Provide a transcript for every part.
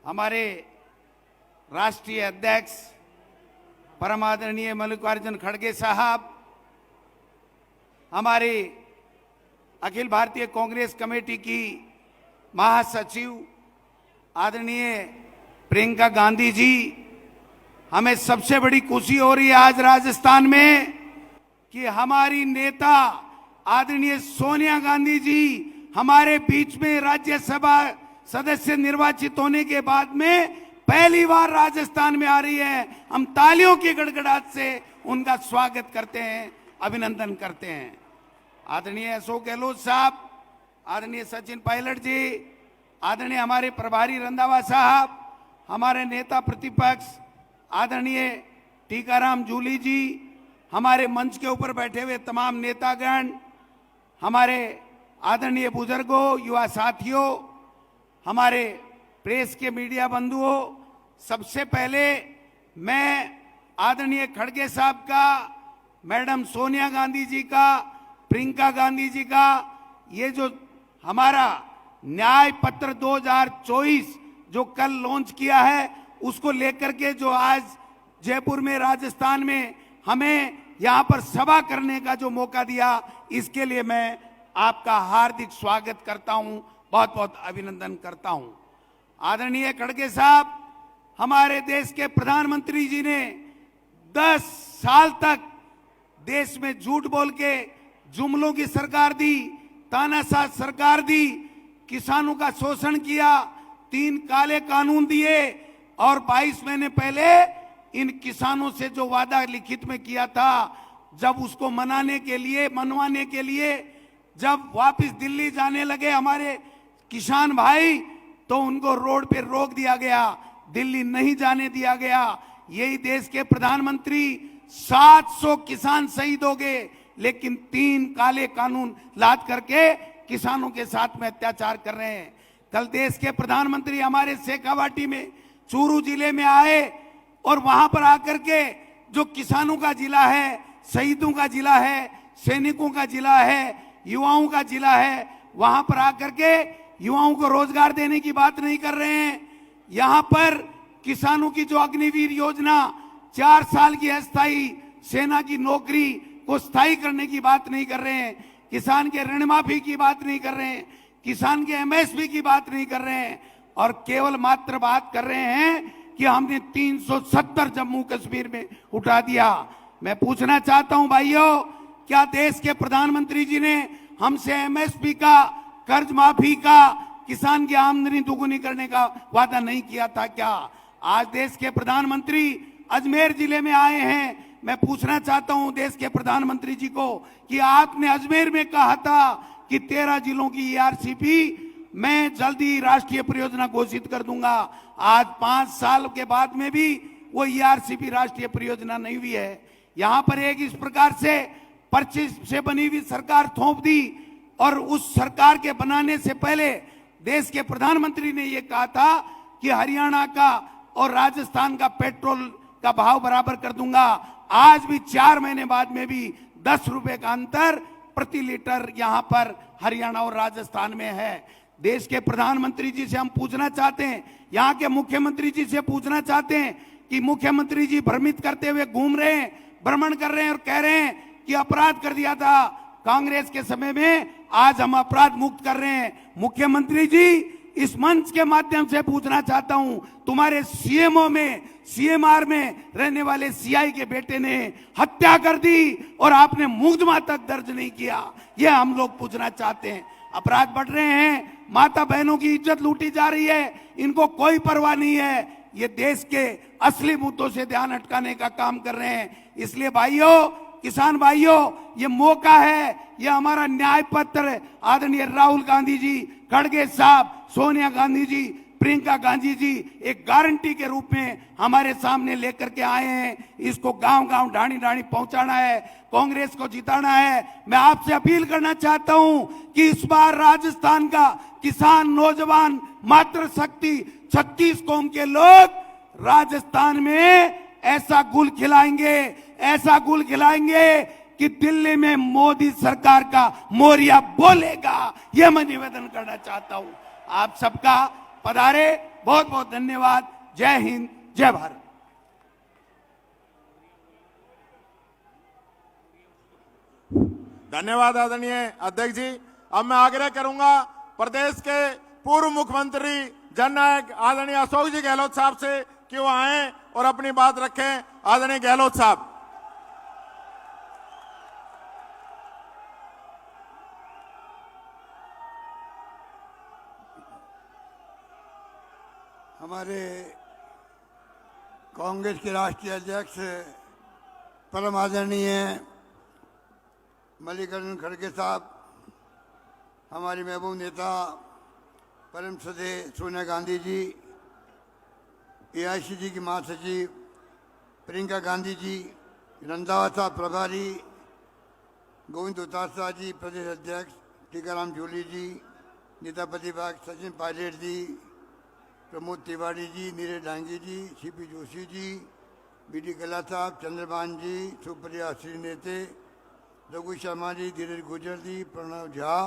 हमारे राष्ट्रीय अध्यक्ष परम आदरणीय मल्लिकार्जुन खड़गे साहब, हमारे अखिल भारतीय कांग्रेस कमेटी की महासचिव आदरणीय प्रियंका गांधी जी, हमें सबसे बड़ी खुशी हो रही है आज राजस्थान में कि हमारी नेता आदरणीय सोनिया गांधी जी हमारे बीच में राज्यसभा सदस्य निर्वाचित होने के बाद में पहली बार राजस्थान में आ रही है। हम तालियों की गड़गड़ाहट से उनका स्वागत करते हैं, अभिनंदन करते हैं। आदरणीय अशोक गहलोत साहब, आदरणीय सचिन पायलट जी, आदरणीय हमारे प्रभारी रंधावा साहब, हमारे नेता प्रतिपक्ष आदरणीय टीकाराम जूली जी, हमारे मंच के ऊपर बैठे हुए तमाम नेतागण, हमारे आदरणीय बुजुर्गों, युवा साथियों, हमारे प्रेस के मीडिया बंधुओं, सबसे पहले मैं आदरणीय खड़गे साहब का, मैडम सोनिया गांधी जी का, प्रियंका गांधी जी का ये जो हमारा न्याय पत्र 2024 जो कल लॉन्च किया है, उसको लेकर के जो आज जयपुर में राजस्थान में हमें यहाँ पर सभा करने का जो मौका दिया, इसके लिए मैं आपका हार्दिक स्वागत करता हूँ, बहुत बहुत अभिनंदन करता हूँ। आदरणीय खड़गे साहब, हमारे देश के प्रधानमंत्री जी ने 10 साल तक देश में झूठ बोल के जुमलों की सरकार दी, तानाशाह सरकार दी, किसानों का शोषण किया, 3 काले कानून दिए और 22 महीने पहले इन किसानों से जो वादा लिखित में किया था, जब उसको मनवाने के लिए जब वापस दिल्ली जाने लगे हमारे किसान भाई, तो उनको रोड पे रोक दिया गया, दिल्ली नहीं जाने दिया गया। यही देश के प्रधानमंत्री 700 किसान शहीद हो गए, लेकिन 3 काले कानून लाद करके किसानों के साथ में अत्याचार कर रहे हैं। कल देश के प्रधानमंत्री हमारे शेखावाटी में, चूरू जिले में आए और वहां पर आकर के जो किसानों का जिला है, शहीदों का जिला है, सैनिकों का जिला है, युवाओं का जिला है, वहां पर आकर के युवाओं को रोजगार देने की बात नहीं कर रहे हैं। यहां पर किसानों की जो अग्निवीर योजना 4 साल की अस्थायी सेना की नौकरी को स्थायी करने की बात नहीं कर रहे हैं, किसान के ऋण माफी की बात नहीं कर रहे हैं, किसान के एमएसपी की बात नहीं कर रहे हैं, और केवल मात्र बात कर रहे हैं कि हमने 370 जम्मू कश्मीर में उठा दिया। मैं पूछना चाहता हूं भाइयों, क्या देश के प्रधानमंत्री जी ने हमसे एमएसपी का, कर्ज माफी का, किसान की आमदनी दुगुनी करने का वादा नहीं किया था क्या? आज देश के प्रधानमंत्री अजमेर जिले में आए हैं। मैं पूछना चाहता हूं देश के प्रधानमंत्री जी को कि आपने अजमेर में कहा था कि 13 जिलों की ईआरसीपी मैं जल्दी राष्ट्रीय परियोजना घोषित कर दूंगा। आज 5 साल के बाद में भी वो ईआरसीपी राष्ट्रीय परियोजना नहीं हुई है। यहां पर एक इस प्रकार से पर्ची से बनी हुई सरकार थोप दी, और उस सरकार के बनाने से पहले देश के प्रधानमंत्री ने यह कहा था कि हरियाणा का और राजस्थान का पेट्रोल का भाव बराबर कर दूंगा। आज भी 4 महीने बाद में भी 10 रुपए का अंतर प्रति लीटर यहां पर हरियाणा और राजस्थान में है। देश के प्रधानमंत्री जी से हम पूछना चाहते हैं, यहाँ के मुख्यमंत्री जी से पूछना चाहते हैं कि मुख्यमंत्री जी भ्रमित करते हुए घूम रहे हैं, भ्रमण कर रहे हैं और कह रहे हैं कि अपराध कर दिया था कांग्रेस के समय में, आज हम अपराध मुक्त कर रहे हैं। मुख्यमंत्री जी, इस मंच के माध्यम से पूछना चाहता हूं, तुम्हारे सीएमओ में, सीएमआर में रहने वाले सीआई के बेटे ने हत्या कर दी और आपने मुकदमा तक दर्ज नहीं किया। यह हम लोग पूछना चाहते हैं। अपराध बढ़ रहे हैं, माता बहनों की इज्जत लूटी जा रही है, इनको कोई परवाह नहीं है। ये देश के असली मुद्दों से ध्यान हटकाने का काम कर रहे हैं। इसलिए भाइयों, किसान भाइयों, ये मौका है, ये हमारा न्याय पत्र आदरणीय राहुल गांधी जी, खड़गे साहब, सोनिया गांधी जी, प्रियंका गांधी जी एक गारंटी के रूप में हमारे सामने लेकर के आए हैं। इसको गांव-गांव, ढाणी-ढाणी पहुंचाना है, कांग्रेस को जिताना है। मैं आपसे अपील करना चाहता हूं कि इस बार राजस्थान का किसान, नौजवान, मातृशक्ति, 36 कौम के लोग राजस्थान में ऐसा गुल खिलाएंगे, ऐसा गुल खिलाएंगे कि दिल्ली में मोदी सरकार का मोरिया बोलेगा। यह मैं निवेदन करना चाहता हूं। आप सबका पधारे, बहुत बहुत धन्यवाद। जय हिंद, जय भारत। धन्यवाद आदरणीय अध्यक्ष जी। अब मैं आग्रह करूंगा प्रदेश के पूर्व मुख्यमंत्री जननायक आदरणीय अशोक जी गहलोत साहब से कि वो आए और अपनी बात रखें। आदरणीय गहलोत साहब। हमारे कांग्रेस के राष्ट्रीय अध्यक्ष परम आदरणीय मल्लिकार्जुन खड़गे साहब, हमारी महबूब नेता परम श्रद्धेय सोनिया गांधी जी, एआईसीसी की महासचिव प्रियंका गांधी जी, रंधावा साहब प्रभारी, गोविंद दोतासरा जी प्रदेश अध्यक्ष, टीकाराम जूली जी, नेता प्रतिपक्ष सचिन पायलट जी, प्रमोद तिवारी जी, नीरज डांगी जी, सीपी जोशी जी, बीडी कला साहब, चंद्रभान जी, सुप्रिया श्रीनेते, रघु शर्मा जी, धीरज गुर्जर जी, प्रणव झा,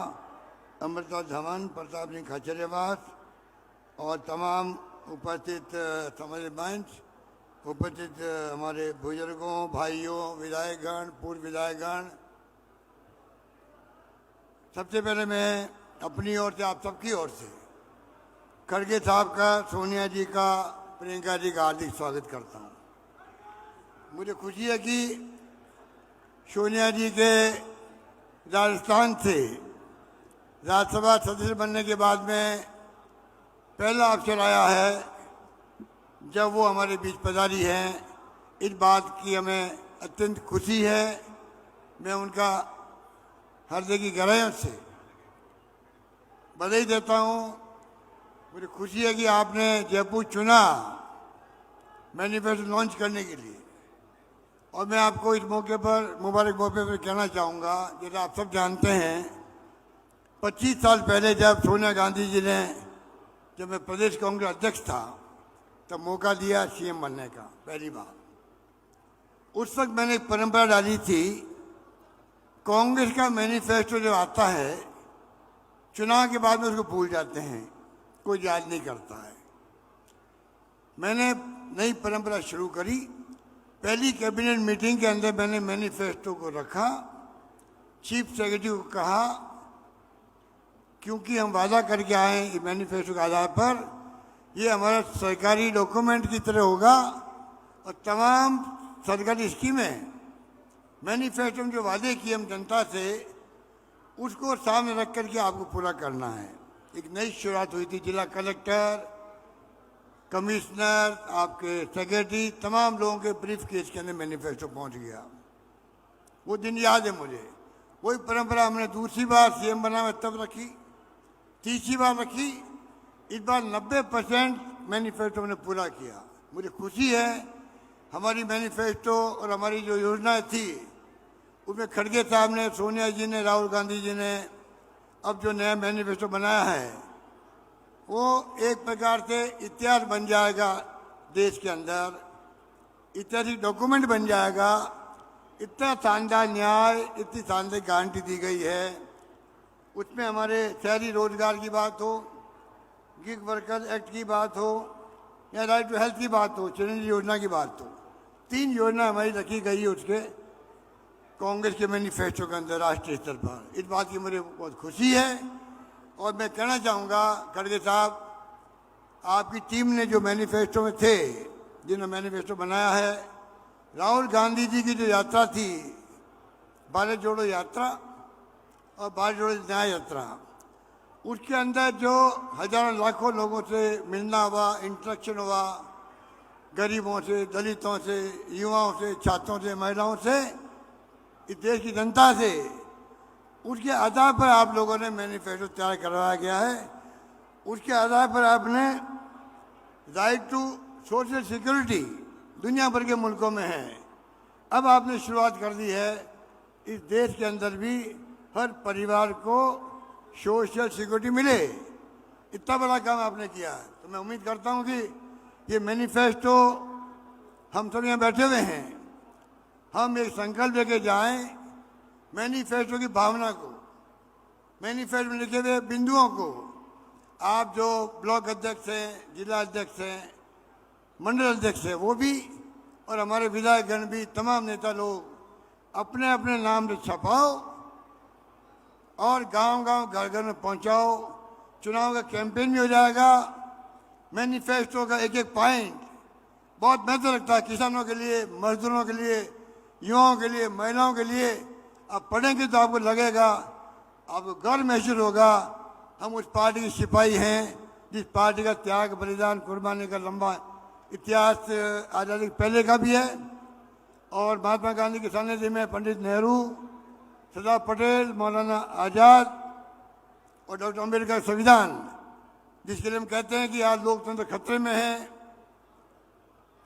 अमृता धवन, प्रताप सिंह खचरेवास और तमाम उपस्थित समाज मंच, उपस्थित हमारे बुजुर्गों, भाइयों, विधायकगण, पूर्व विधायकगण, सबसे पहले मैं अपनी ओर से, आप सबकी ओर से खड़गे साहब का, सोनिया जी का, प्रियंका जी का हार्दिक स्वागत करता हूँ। मुझे खुशी है कि सोनिया जी के राजस्थान से राज्यसभा सदस्य बनने के बाद में पहला अवसर आया है जब वो हमारे बीच पधारी हैं। इस बात की हमें अत्यंत खुशी है। मैं उनका हृदय की गहराइयों से बधाई देता हूँ। मुझे खुशी है कि आपने जयपुर चुना मैनिफेस्टो लॉन्च करने के लिए, और मैं आपको इस मौके पर, मुबारक मौके पर कहना चाहूँगा, जैसा आप सब जानते हैं 25 साल पहले जब सोनिया गांधी जी ने, जब मैं प्रदेश कांग्रेस अध्यक्ष था, तब मौका दिया सीएम बनने का पहली बार। उस वक्त मैंने एक परंपरा डाली थी, कांग्रेस का मैनिफेस्टो जो आता है चुनाव के बाद में उसको भूल जाते हैं, कोई याद नहीं करता है। मैंने नई परंपरा शुरू करी। पहली कैबिनेट मीटिंग के अंदर मैंने मैनिफेस्टो को रखा, चीफ सेक्रेटरी को कहा, क्योंकि हम वादा करके आए इस मैनिफेस्टो के आधार पर, ये हमारा सरकारी डॉक्यूमेंट की तरह होगा और तमाम सरकारी स्कीमें, मैनिफेस्टो में जो वादे किए हम जनता से, उसको सामने रख करके आपको पूरा करना है। एक नई शुरुआत हुई थी। जिला कलेक्टर, कमिश्नर, आपके सेक्रेटरी, तमाम लोगों के ब्रीफ केस के अंदर मैनिफेस्टो पहुंच गया। वो दिन याद है मुझे। वही परंपरा हमने दूसरी बार सीएम बना में तब रखी, तीसरी बार रखी, इस बार 90% मैनिफेस्टो ने पूरा किया। मुझे खुशी है हमारी मैनिफेस्टो और हमारी जो योजनाएं थी उसमें खड़गे साहब ने, सोनिया जी ने, राहुल गांधी जी ने अब जो नया मैनिफेस्टो बनाया है वो एक प्रकार से इतिहास बन जाएगा देश के अंदर, ऐतिहासिक डॉक्यूमेंट बन जाएगा। इतना शानदार न्याय, इतनी शानदार गारंटी दी गई है। उसमें हमारे शहरी रोजगार की बात हो, गिग वर्कर एक्ट की बात हो, या राइट टू हेल्थ की बात हो, चिरंजीवी योजना की बात हो, 3 योजना हमारी रखी गई है उसके कांग्रेस के मैनिफेस्टो के अंदर राष्ट्रीय स्तर पर। इस बात की मुझे बहुत खुशी है। और मैं कहना चाहूँगा खड़गे साहब, आपकी टीम ने जो मैनिफेस्टो में थे, जिन्होंने मैनिफेस्टो बनाया है, राहुल गांधी जी की जो यात्रा थी, भारत जोड़ो यात्रा और भारत जोड़ो न्याय यात्रा, उसके अंदर जो हजारों लाखों लोगों से मिलना हुआ, इंटरेक्शन हुआ, गरीबों से, दलितों से, युवाओं से, छात्रों से, महिलाओं से, इस देश की जनता से, उसके आधार पर आप लोगों ने मैनिफेस्टो तैयार करवाया गया है। उसके आधार पर आपने राइट टू सोशल सिक्योरिटी दुनिया भर के मुल्कों में है, अब आपने शुरुआत कर दी है इस देश के अंदर भी हर परिवार को सोशल सिक्योरिटी मिले। इतना बड़ा काम आपने किया है। तो मैं उम्मीद करता हूँ कि ये मैनिफेस्टो, हम सब यहाँ बैठे हुए हैं, हम एक संकल्प लेके जाएं, मैनिफेस्टो की भावना को, मैनिफेस्टो में लिखे हुए बिंदुओं को आप जो ब्लॉक अध्यक्ष हैं, जिला अध्यक्ष हैं, मंडल अध्यक्ष हैं, वो भी और हमारे विधायकगण भी, तमाम नेता लोग अपने अपने नाम से छपाओ और गांव-गांव, घर-घर में पहुंचाओ। चुनाव का कैंपेन भी हो जाएगा। मैनिफेस्टो का एक एक पॉइंट बहुत बेहतर लगता है किसानों के लिए, मजदूरों के लिए, युवाओं के लिए, महिलाओं के लिए। आप पढ़ेंगे तो आपको लगेगा, आपको गर्व महसूस होगा हम उस पार्टी के सिपाही हैं जिस पार्टी का त्याग, बलिदान, कुर्बानी का लंबा इतिहास आज़ादी के पहले का भी है। और महात्मा गांधी के सानिध्य में पंडित नेहरू, सरदार पटेल, मौलाना आज़ाद और डॉक्टर अम्बेडकर संविधान, जिसके लिए हम कहते हैं कि आज लोकतंत्र खतरे में है।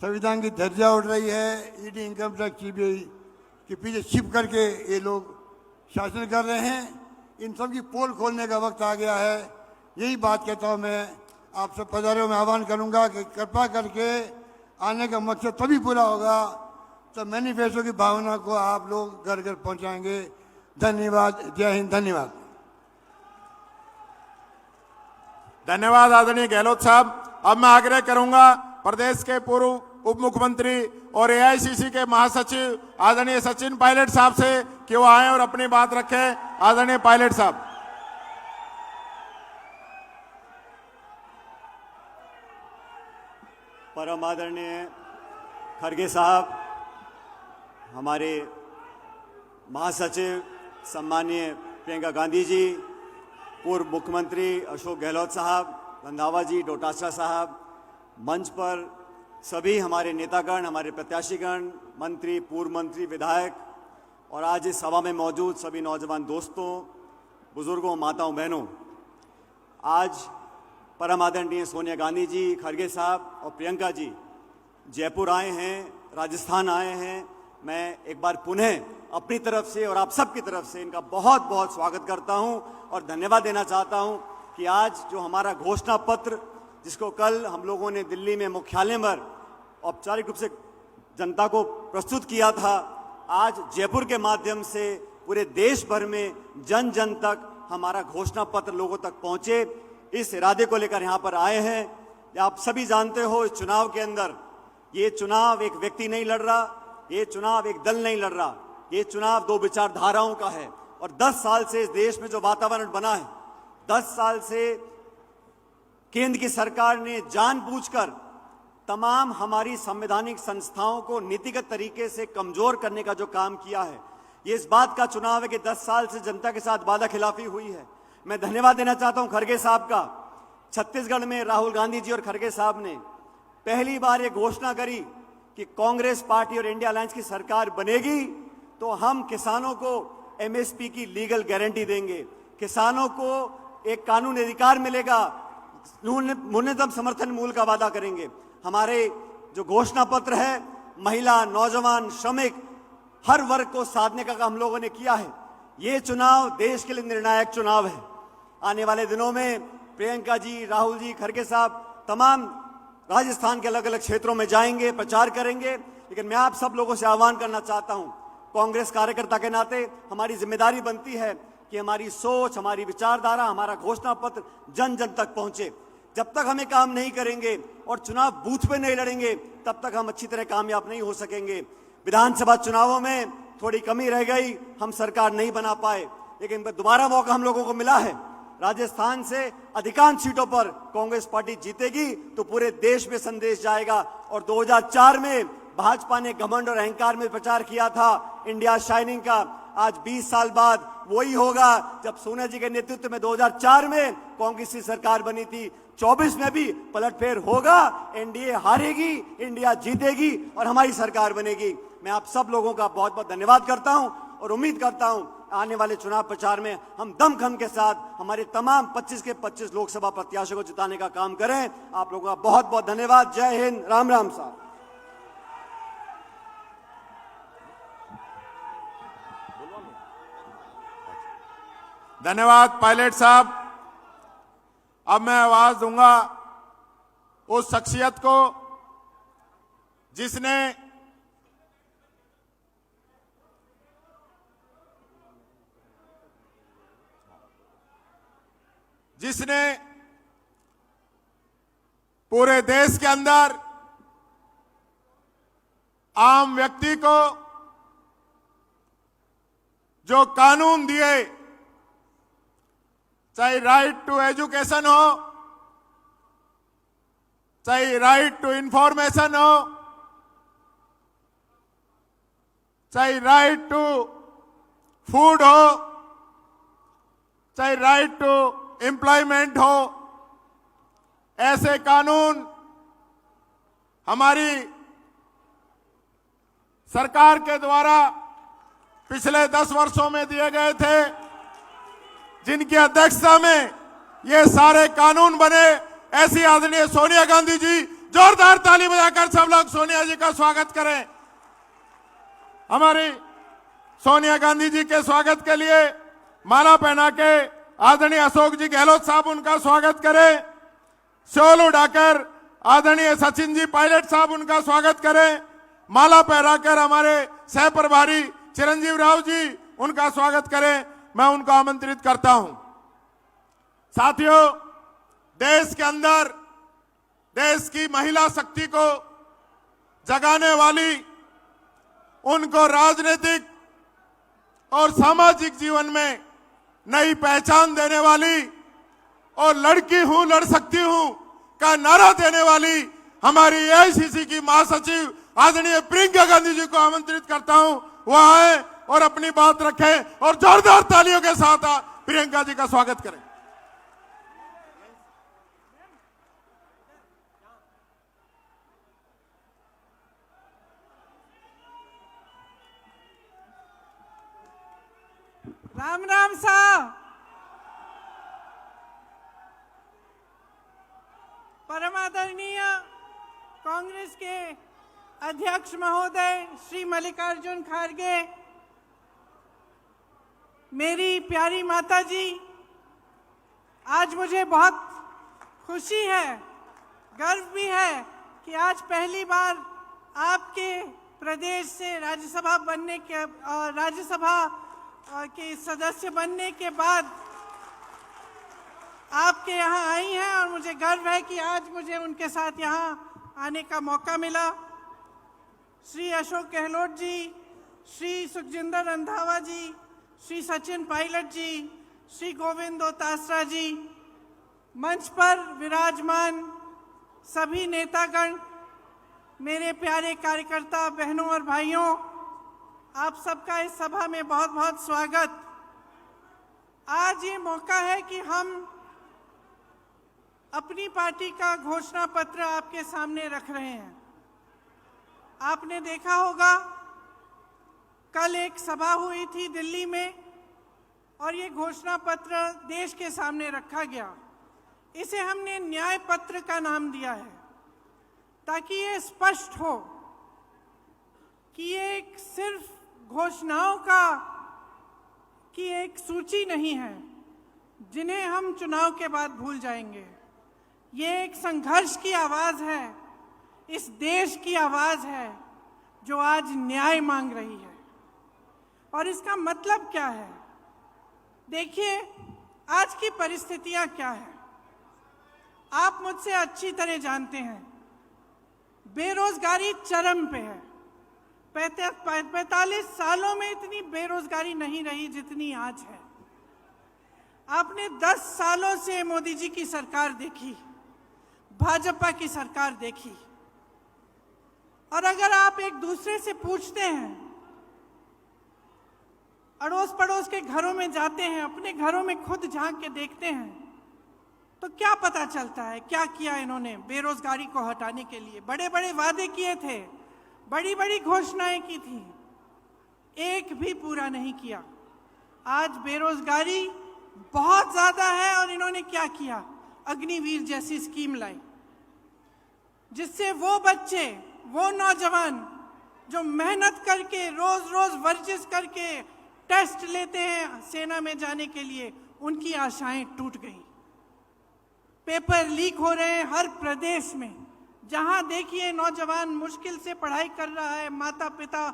संविधान की धज्जियां उड़ रही है। ईडी, इनकम टैक्स, सीबीआई के पीछे छिप करके ये लोग शासन कर रहे हैं। इन सब की पोल खोलने का वक्त आ गया है। यही बात कहता हूँ मैं आप सब पधारों में आह्वान करूंगा कि कृपा करके आने का मकसद तभी पूरा होगा तो मैनिफेस्टो की भावना को आप लोग घर घर पहुंचाएंगे। धन्यवाद। जय हिंद। धन्यवाद। धन्यवाद आदरणीय गहलोत साहब। अब मैं आग्रह करूंगा प्रदेश के पूर्व उप मुख्यमंत्री और एआईसीसी के महासचिव आदरणीय सचिन पायलट साहब से कि वो आए और अपनी बात रखें। आदरणीय पायलट साहब। परम आदरणीय खड़गे साहब, हमारे महासचिव सम्माननीय प्रियंका गांधी जी, पूर्व मुख्यमंत्री अशोक गहलोत साहब, रंधावा जी, डोटासरा साहब, मंच पर सभी हमारे नेतागण, हमारे प्रत्याशीगण, मंत्री, पूर्व मंत्री, विधायक और आज इस सभा में मौजूद सभी नौजवान दोस्तों, बुजुर्गों, माताओं, बहनों, आज परम आदरणीय सोनिया गांधी जी, खड़गे साहब और प्रियंका जी जयपुर आए हैं, राजस्थान आए हैं। मैं एक बार पुनः अपनी तरफ से और आप सबकी तरफ से इनका बहुत बहुत स्वागत करता हूं और धन्यवाद देना चाहता हूं कि आज जो हमारा घोषणा पत्र, जिसको कल हम लोगों ने दिल्ली में मुख्यालय पर औपचारिक रूप से जनता को प्रस्तुत किया था, आज जयपुर के माध्यम से पूरे देश भर में जन जन तक हमारा घोषणा पत्र लोगों तक पहुंचे, इस इरादे को लेकर यहाँ पर आए हैं। आप सभी जानते हो, इस चुनाव के अंदर ये चुनाव एक व्यक्ति नहीं लड़ रहा, ये चुनाव एक दल नहीं लड़ रहा, ये चुनाव दो विचारधाराओं का है। और 10 साल से इस देश में जो वातावरण बना है, 10 साल से केंद्र की सरकार ने जानबूझकर तमाम हमारी संवैधानिक संस्थाओं को नीतिगत तरीके से कमजोर करने का जो काम किया है, ये इस बात का चुनाव है कि 10 साल से जनता के साथ वादा खिलाफी हुई है। मैं धन्यवाद देना चाहता हूं खड़गे साहब का। छत्तीसगढ़ में राहुल गांधी जी और खड़गे साहब ने पहली बार ये घोषणा करी कि कांग्रेस पार्टी और इंडिया अलायंस की सरकार बनेगी तो हम किसानों को एमएसपी की लीगल गारंटी देंगे, किसानों को एक कानूनी अधिकार मिलेगा, न्यूनतम समर्थन मूल्य का वादा करेंगे। हमारे जो घोषणा पत्र है, महिला, नौजवान, श्रमिक, हर वर्ग को साधने का काम हम लोगों ने किया है। ये चुनाव देश के लिए निर्णायक चुनाव है। आने वाले दिनों में प्रियंका जी, राहुल जी, खड़गे साहब तमाम राजस्थान के अलग अलग क्षेत्रों में जाएंगे, प्रचार करेंगे। लेकिन मैं आप सब लोगों से आह्वान करना चाहता हूं, कांग्रेस कार्यकर्ता के नाते हमारी जिम्मेदारी बनती है कि हमारी सोच, हमारी विचारधारा, हमारा घोषणा पत्र जन जन तक पहुंचे। जब तक हमें काम नहीं करेंगे और चुनाव बूथ पे नहीं लड़ेंगे, तब तक हम अच्छी तरह कामयाब नहीं हो सकेंगे। विधानसभा चुनावों में थोड़ी कमी रह गई, हम सरकार नहीं बना पाए, लेकिन दोबारा मौका हम लोगों को मिला है। राजस्थान से अधिकांश सीटों पर कांग्रेस पार्टी जीतेगी तो पूरे देश में संदेश जाएगा। और 2004 में भाजपा ने घमंड और अहंकार में प्रचार किया था इंडिया शाइनिंग का, आज 20 साल बाद वही होगा जब सोनिया जी के नेतृत्व में 2004 में कांग्रेस की सरकार बनी थी। 24 में भी पलटफेर होगा, एनडीए हारेगी, इंडिया जीतेगी और हमारी सरकार बनेगी। मैं आप सब लोगों का बहुत बहुत धन्यवाद करता हूं और उम्मीद करता हूं आने वाले चुनाव प्रचार में हम दमखम के साथ हमारे तमाम 25 के 25 लोकसभा प्रत्याशियों को जिताने का काम करें। आप लोगों का बहुत बहुत धन्यवाद। जय हिंद। राम राम साहब। धन्यवाद पायलट साहब। अब मैं आवाज दूंगा उस शख्सियत को जिसने पूरे देश के अंदर आम व्यक्ति को जो कानून दिए, चाहे राइट टू एजुकेशन हो, चाहे राइट टू इंफॉर्मेशन हो, चाहे राइट टू फूड हो, चाहे राइट टू एम्प्लॉयमेंट हो, ऐसे कानून हमारी सरकार के द्वारा पिछले 10 वर्षों में दिए गए थे, जिनकी अध्यक्षता में ये सारे कानून बने। ऐसी आदरणीय सोनिया गांधी जी, जोरदार ताली बजाकर सब लोग सोनिया जी का स्वागत करें। हमारी सोनिया गांधी जी के स्वागत के लिए माला पहना के आदरणीय अशोक जी गहलोत साहब उनका स्वागत करें। शॉल उड़ाकर आदरणीय सचिन जी पायलट साहब उनका स्वागत करें। माला पहनाकर हमारे सह प्रभारी चिरंजीव राव जी उनका स्वागत करें। मैं उनको आमंत्रित करता हूं। साथियों, देश के अंदर देश की महिला शक्ति को जगाने वाली, उनको राजनीतिक और सामाजिक जीवन में नई पहचान देने वाली और लड़की हूं लड़ सकती हूं का नारा देने वाली हमारी एआईसीसी की महासचिव आदरणीय प्रियंका गांधी जी को आमंत्रित करता हूं। वह आए और अपनी बात रखें और जोरदार तालियों के साथ प्रियंका जी का स्वागत करें। राम राम साहब, परम आदरणीय कांग्रेस के अध्यक्ष महोदय श्री मल्लिकार्जुन खड़गे, मेरी प्यारी माता जी, आज मुझे बहुत खुशी है, गर्व भी है कि आज पहली बार आपके प्रदेश से राज्यसभा बनने के राज्यसभा के सदस्य बनने के बाद आपके यहाँ आई हैं और मुझे गर्व है कि आज मुझे उनके साथ यहाँ आने का मौका मिला। श्री अशोक गहलोत जी, श्री सुखजिंदर रंधावा जी, श्री सचिन पायलट जी, श्री गोविंद डोटासरा जी, मंच पर विराजमान सभी नेतागण, मेरे प्यारे कार्यकर्ता बहनों और भाइयों, आप सबका इस सभा में बहुत बहुत स्वागत। आज ये मौका है कि हम अपनी पार्टी का घोषणा पत्र आपके सामने रख रहे हैं। आपने देखा होगा कल एक सभा हुई थी दिल्ली में और ये घोषणा पत्र देश के सामने रखा गया। इसे हमने न्याय पत्र का नाम दिया है ताकि ये स्पष्ट हो कि ये एक सिर्फ घोषणाओं की एक सूची नहीं है जिन्हें हम चुनाव के बाद भूल जाएंगे। ये एक संघर्ष की आवाज है, इस देश की आवाज है जो आज न्याय मांग रही है। और इसका मतलब क्या है? देखिए, आज की परिस्थितियां क्या है आप मुझसे अच्छी तरह जानते हैं। बेरोजगारी चरम पे है। 45 सालों में इतनी बेरोजगारी नहीं रही जितनी आज है। आपने 10 सालों से मोदी जी की सरकार देखी, भाजपा की सरकार देखी, और अगर आप एक दूसरे से पूछते हैं, अड़ोस पड़ोस के घरों में जाते हैं, अपने घरों में खुद झांक के देखते हैं, तो क्या पता चलता है क्या किया इन्होंने बेरोजगारी को हटाने के लिए? बड़े बड़े वादे किए थे, बड़ी बड़ी घोषणाएं की थी, एक भी पूरा नहीं किया। आज बेरोजगारी बहुत ज्यादा है और इन्होंने क्या किया? अग्निवीर जैसी स्कीम लाई जिससे वो बच्चे, वो नौजवान जो मेहनत करके रोज रोज वर्जिश करके टेस्ट लेते हैं सेना में जाने के लिए, उनकी आशाएं टूट गई। पेपर लीक हो रहे हैं हर प्रदेश में। जहां देखिए नौजवान मुश्किल से पढ़ाई कर रहा है, माता पिता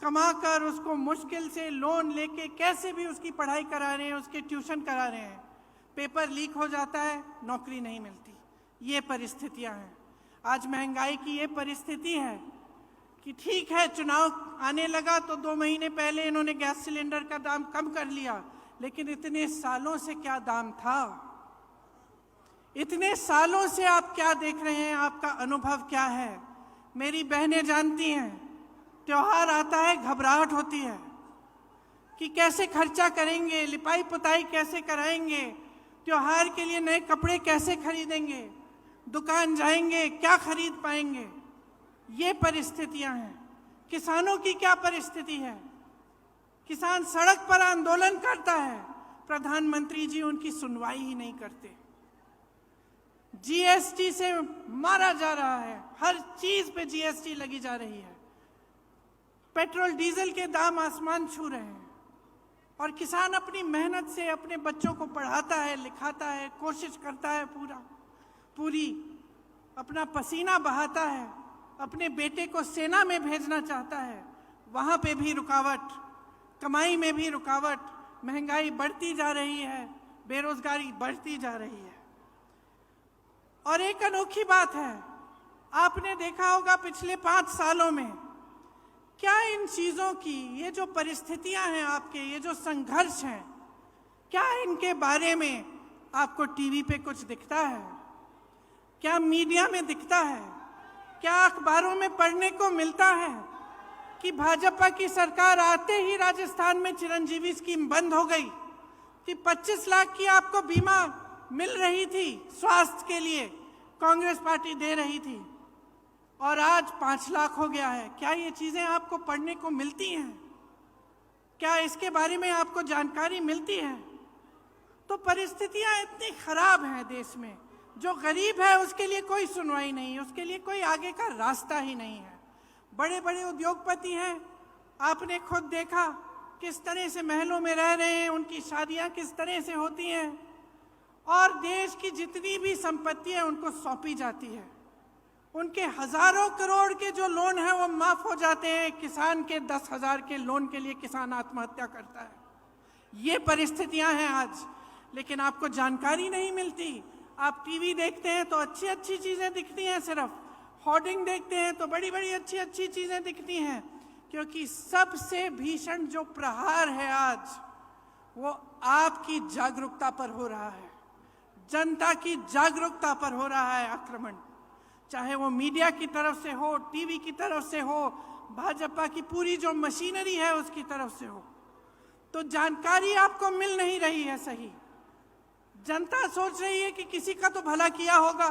कमाकर उसको मुश्किल से लोन लेके कैसे भी उसकी पढ़ाई करा रहे हैं, उसके ट्यूशन करा रहे हैं, पेपर लीक हो जाता है, नौकरी नहीं मिलती। ये परिस्थितियां हैं। आज महंगाई की ये परिस्थिति है कि ठीक है, चुनाव आने लगा तो 2 महीने पहले इन्होंने गैस सिलेंडर का दाम कम कर लिया, लेकिन इतने सालों से क्या दाम था? इतने सालों से आप क्या देख रहे हैं? आपका अनुभव क्या है? मेरी बहनें जानती हैं, त्योहार आता है घबराहट होती है कि कैसे खर्चा करेंगे, लिपाई पुताई कैसे कराएंगे, त्योहार के लिए नए कपड़े कैसे खरीदेंगे, दुकान जाएंगे क्या खरीद पाएंगे। ये परिस्थितियां हैं। किसानों की क्या परिस्थिति है? किसान सड़क पर आंदोलन करता है, प्रधानमंत्री जी उनकी सुनवाई ही नहीं करते। जीएसटी से मारा जा रहा है, हर चीज पे जीएसटी लगी जा रही है, पेट्रोल डीजल के दाम आसमान छू रहे हैं, और किसान अपनी मेहनत से अपने बच्चों को पढ़ाता है, लिखाता है, कोशिश करता है, पूरी अपना पसीना बहाता है, अपने बेटे को सेना में भेजना चाहता है, वहां पे भी रुकावट, कमाई में भी रुकावट, महंगाई बढ़ती जा रही है, बेरोजगारी बढ़ती जा रही है। और एक अनोखी बात है, आपने देखा होगा पिछले 5 सालों में क्या इन चीजों की, ये जो परिस्थितियां हैं आपके, ये जो संघर्ष हैं, क्या इनके बारे में आपको टीवी पे कुछ दिखता है? क्या मीडिया में दिखता है? क्या अखबारों में पढ़ने को मिलता है कि भाजपा की सरकार आते ही राजस्थान में चिरंजीवी स्कीम बंद हो गई, कि 25 लाख की आपको बीमा मिल रही थी स्वास्थ्य के लिए, कांग्रेस पार्टी दे रही थी, और आज 5 लाख हो गया है? क्या ये चीजें आपको पढ़ने को मिलती हैं? क्या इसके बारे में आपको जानकारी मिलती है? तो परिस्थितियां इतनी खराब हैं देश में, जो गरीब है उसके लिए कोई सुनवाई नहीं, उसके लिए कोई आगे का रास्ता ही नहीं है। बड़े बड़े उद्योगपति हैं, आपने खुद देखा किस तरह से महलों में रह रहे हैं, उनकी शादियां किस तरह से होती हैं, और देश की जितनी भी संपत्ति है उनको सौंपी जाती है। उनके हजारों करोड़ के जो लोन है वो माफ हो जाते हैं, किसान के 10,000 के लोन के लिए किसान आत्महत्या करता है। ये परिस्थितियां हैं आज, लेकिन आपको जानकारी नहीं मिलती। आप टीवी देखते हैं तो अच्छी अच्छी चीजें दिखती हैं, सिर्फ होर्डिंग देखते हैं तो बड़ी बड़ी अच्छी अच्छी चीजें दिखती हैं, क्योंकि सबसे भीषण जो प्रहार है आज वो आपकी जागरूकता पर हो रहा है, जनता की जागरूकता पर हो रहा है आक्रमण, चाहे वो मीडिया की तरफ से हो, टीवी की तरफ से हो, भाजपा की पूरी जो मशीनरी है उसकी तरफ से हो। तो जानकारी आपको मिल नहीं रही है सही। जनता सोच रही है कि किसी का तो भला किया होगा,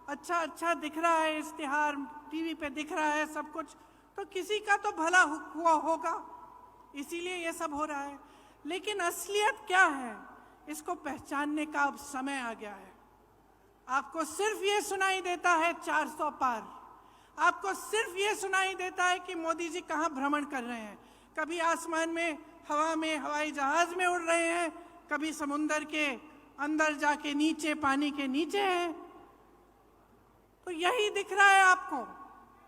अच्छा अच्छा दिख रहा है, इश्तिहार टीवी पे दिख रहा है सब कुछ, तो किसी का तो भला हुआ होगा, इसीलिए ये सब हो रहा है। लेकिन असलियत क्या है, इसको पहचानने का अब समय आ गया है। आपको सिर्फ ये सुनाई देता है 400 पार, आपको सिर्फ ये सुनाई देता है कि मोदी जी कहाँ भ्रमण कर रहे हैं, कभी आसमान में हवा में हवाई जहाज में उड़ रहे हैं, कभी समुंदर के अंदर जाके नीचे पानी के नीचे हैं। तो यही दिख रहा है आपको,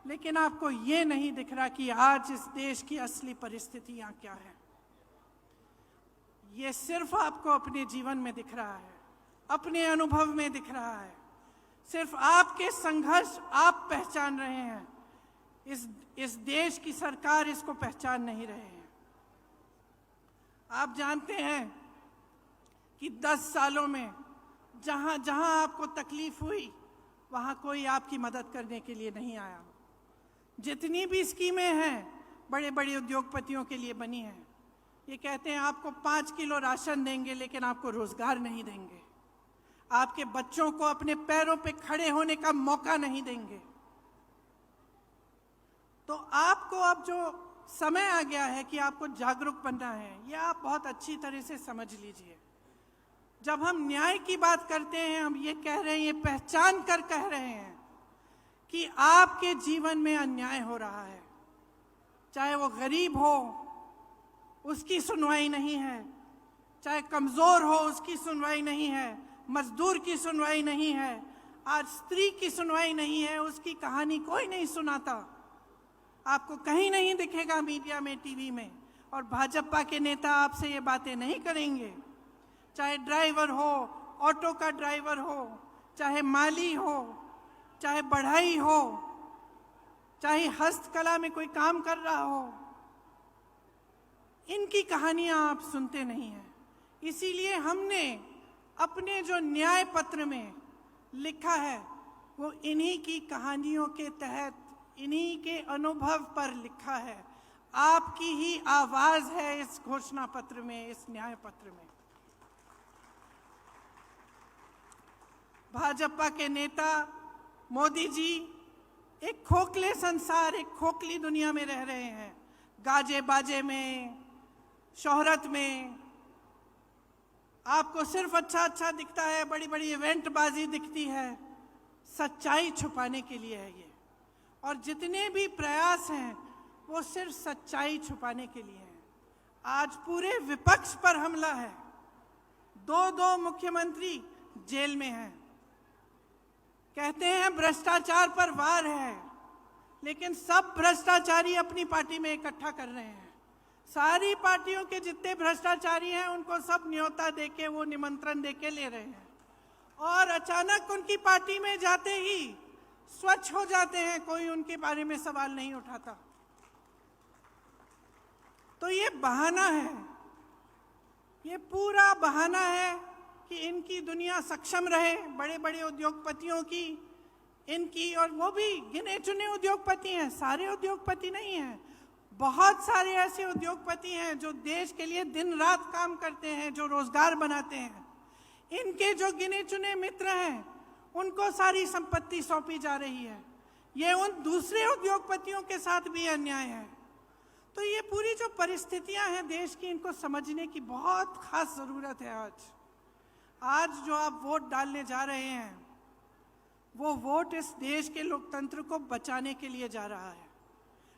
लेकिन आपको ये नहीं दिख रहा कि आज इस देश की असली परिस्थितियां क्या है। ये सिर्फ आपको अपने जीवन में दिख रहा है, अपने अनुभव में दिख रहा है, सिर्फ आपके संघर्ष आप पहचान रहे हैं, इस देश की सरकार इसको पहचान नहीं रहे हैं। आप जानते हैं कि 10 सालों में जहां जहां आपको तकलीफ हुई वहां कोई आपकी मदद करने के लिए नहीं आया। जितनी भी स्कीमें हैं बड़े बड़े उद्योगपतियों के लिए बनी हैं, ये कहते हैं आपको 5 किलो राशन देंगे लेकिन आपको रोजगार नहीं देंगे, आपके बच्चों को अपने पैरों पे खड़े होने का मौका नहीं देंगे। तो आपको अब जो समय आ गया है कि आपको जागरूक बनना है, ये आप बहुत अच्छी तरह से समझ लीजिए। जब हम न्याय की बात करते हैं, हम ये कह रहे हैं, ये पहचान कर कह रहे हैं कि आपके जीवन में अन्याय हो रहा है, चाहे वो गरीब हो उसकी सुनवाई नहीं है, चाहे कमजोर हो उसकी सुनवाई नहीं है, मजदूर की सुनवाई नहीं है, आज स्त्री की सुनवाई नहीं है, उसकी कहानी कोई नहीं सुनाता, आपको कहीं नहीं दिखेगा मीडिया में, टीवी में। और भाजपा के नेता आपसे ये बातें नहीं करेंगे, चाहे ड्राइवर हो, ऑटो का ड्राइवर हो, चाहे माली हो, चाहे बढ़ई हो, चाहे हस्तकला में कोई काम कर रहा हो, इनकी कहानियां आप सुनते नहीं हैं। इसीलिए हमने अपने जो न्याय पत्र में लिखा है वो इन्हीं की कहानियों के तहत, इन्हीं के अनुभव पर लिखा है। आपकी ही आवाज है इस घोषणा पत्र में, इस न्याय पत्र में। भाजपा के नेता मोदी जी एक खोखले संसार, एक खोखली दुनिया में रह रहे हैं। गाजे बाजे में, शोहरत में आपको सिर्फ अच्छा अच्छा दिखता है, बड़ी बड़ी इवेंट बाजी दिखती है। सच्चाई छुपाने के लिए है ये, और जितने भी प्रयास हैं वो सिर्फ सच्चाई छुपाने के लिए हैं। आज पूरे विपक्ष पर हमला है। दो मुख्यमंत्री जेल में हैं। कहते हैं भ्रष्टाचार पर वार है, लेकिन सब भ्रष्टाचारी अपनी पार्टी में इकट्ठा कर रहे हैं। सारी पार्टियों के जितने भ्रष्टाचारी हैं उनको सब न्योता देके, वो निमंत्रण देके ले रहे हैं, और अचानक उनकी पार्टी में जाते ही स्वच्छ हो जाते हैं, कोई उनके बारे में सवाल नहीं उठाता। तो ये बहाना है, ये पूरा बहाना है कि इनकी दुनिया सक्षम रहे, बड़े बड़े उद्योगपतियों की, इनकी, और वो भी गिने चुने उद्योगपति हैं, सारे उद्योगपति नहीं हैं। बहुत सारे ऐसे उद्योगपति हैं जो देश के लिए दिन रात काम करते हैं, जो रोजगार बनाते हैं। इनके जो गिने चुने मित्र हैं उनको सारी संपत्ति सौंपी जा रही है। ये उन दूसरे उद्योगपतियों के साथ भी अन्याय है। तो ये पूरी जो परिस्थितियां हैं देश की, इनको समझने की बहुत खास जरूरत है। आज जो आप वोट डालने जा रहे हैं वो वोट इस देश के लोकतंत्र को बचाने के लिए जा रहा है।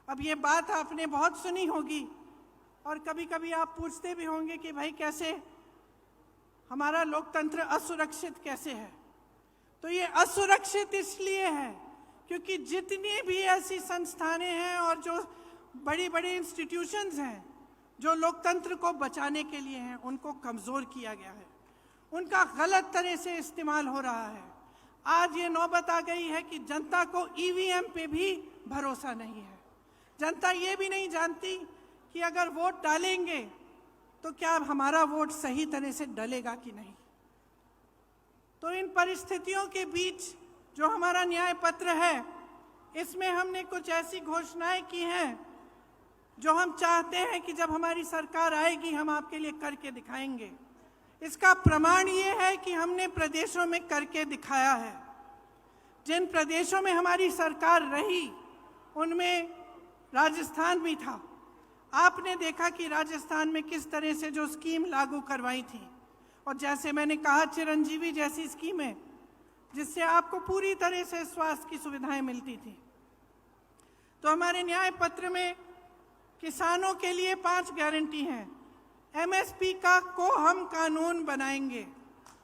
अब ये बात आपने बहुत सुनी होगी, और कभी कभी आप पूछते भी होंगे कि भाई कैसे हमारा लोकतंत्र असुरक्षित कैसे है। तो ये असुरक्षित इसलिए है क्योंकि जितनी भी ऐसी संस्थानें हैं और जो बड़ी बड़ी इंस्टीट्यूशंस हैं जो लोकतंत्र को बचाने के लिए हैं, उनको कमज़ोर किया गया है, उनका गलत तरह से इस्तेमाल हो रहा है। आज ये नौबत आ गई है कि जनता को ईवीएम पे भी भरोसा नहीं है। जनता ये भी नहीं जानती कि अगर वोट डालेंगे तो क्या हमारा वोट सही तरह से डलेगा कि नहीं। तो इन परिस्थितियों के बीच जो हमारा न्याय पत्र है, इसमें हमने कुछ ऐसी घोषणाएं की हैं जो हम चाहते हैं कि जब हमारी सरकार आएगी हम आपके लिए करके दिखाएंगे। इसका प्रमाण ये है कि हमने प्रदेशों में करके दिखाया है। जिन प्रदेशों में हमारी सरकार रही उनमें राजस्थान भी था। आपने देखा कि राजस्थान में किस तरह से जो स्कीम लागू करवाई थी, और जैसे मैंने कहा चिरंजीवी जैसी स्कीमें जिससे आपको पूरी तरह से स्वास्थ्य की सुविधाएं मिलती थी। तो हमारे न्याय पत्र में किसानों के लिए 5 गारंटी हैं। एमएसपी का को हम कानून बनाएंगे,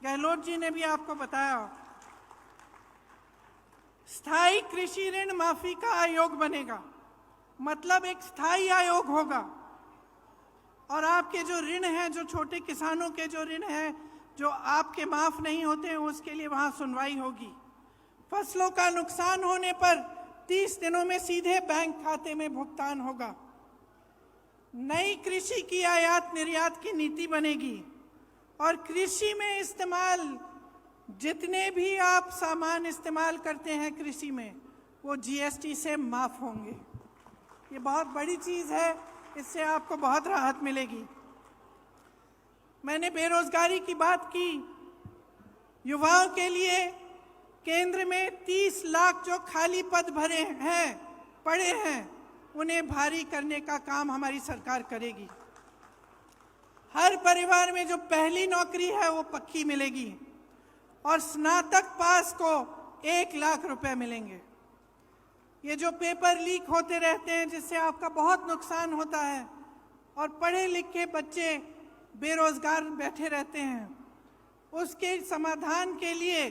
गहलोत जी ने भी आपको बताया। स्थायी कृषि ऋण माफी का आयोग बनेगा, मतलब एक स्थायी आयोग होगा, और आपके जो ऋण हैं, जो छोटे किसानों के जो ऋण हैं जो आपके माफ नहीं होते हैं, उसके लिए वहां सुनवाई होगी। फसलों का नुकसान होने पर 30 दिनों में सीधे बैंक खाते में भुगतान होगा। नई कृषि की आयात निर्यात की नीति बनेगी, और कृषि में इस्तेमाल जितने भी आप सामान इस्तेमाल करते हैं कृषि में, वो जीएसटी से माफ होंगे। ये बहुत बड़ी चीज़ है, इससे आपको बहुत राहत मिलेगी। मैंने बेरोजगारी की बात की। युवाओं के लिए केंद्र में 30 लाख जो खाली पद भरे हैं, पड़े हैं, उन्हें भारी करने का काम हमारी सरकार करेगी। हर परिवार में जो पहली नौकरी है वो पक्की मिलेगी, और स्नातक पास को 1 लाख रुपए मिलेंगे। ये जो पेपर लीक होते रहते हैं जिससे आपका बहुत नुकसान होता है, और पढ़े लिखे बच्चे बेरोजगार बैठे रहते हैं, उसके समाधान के लिए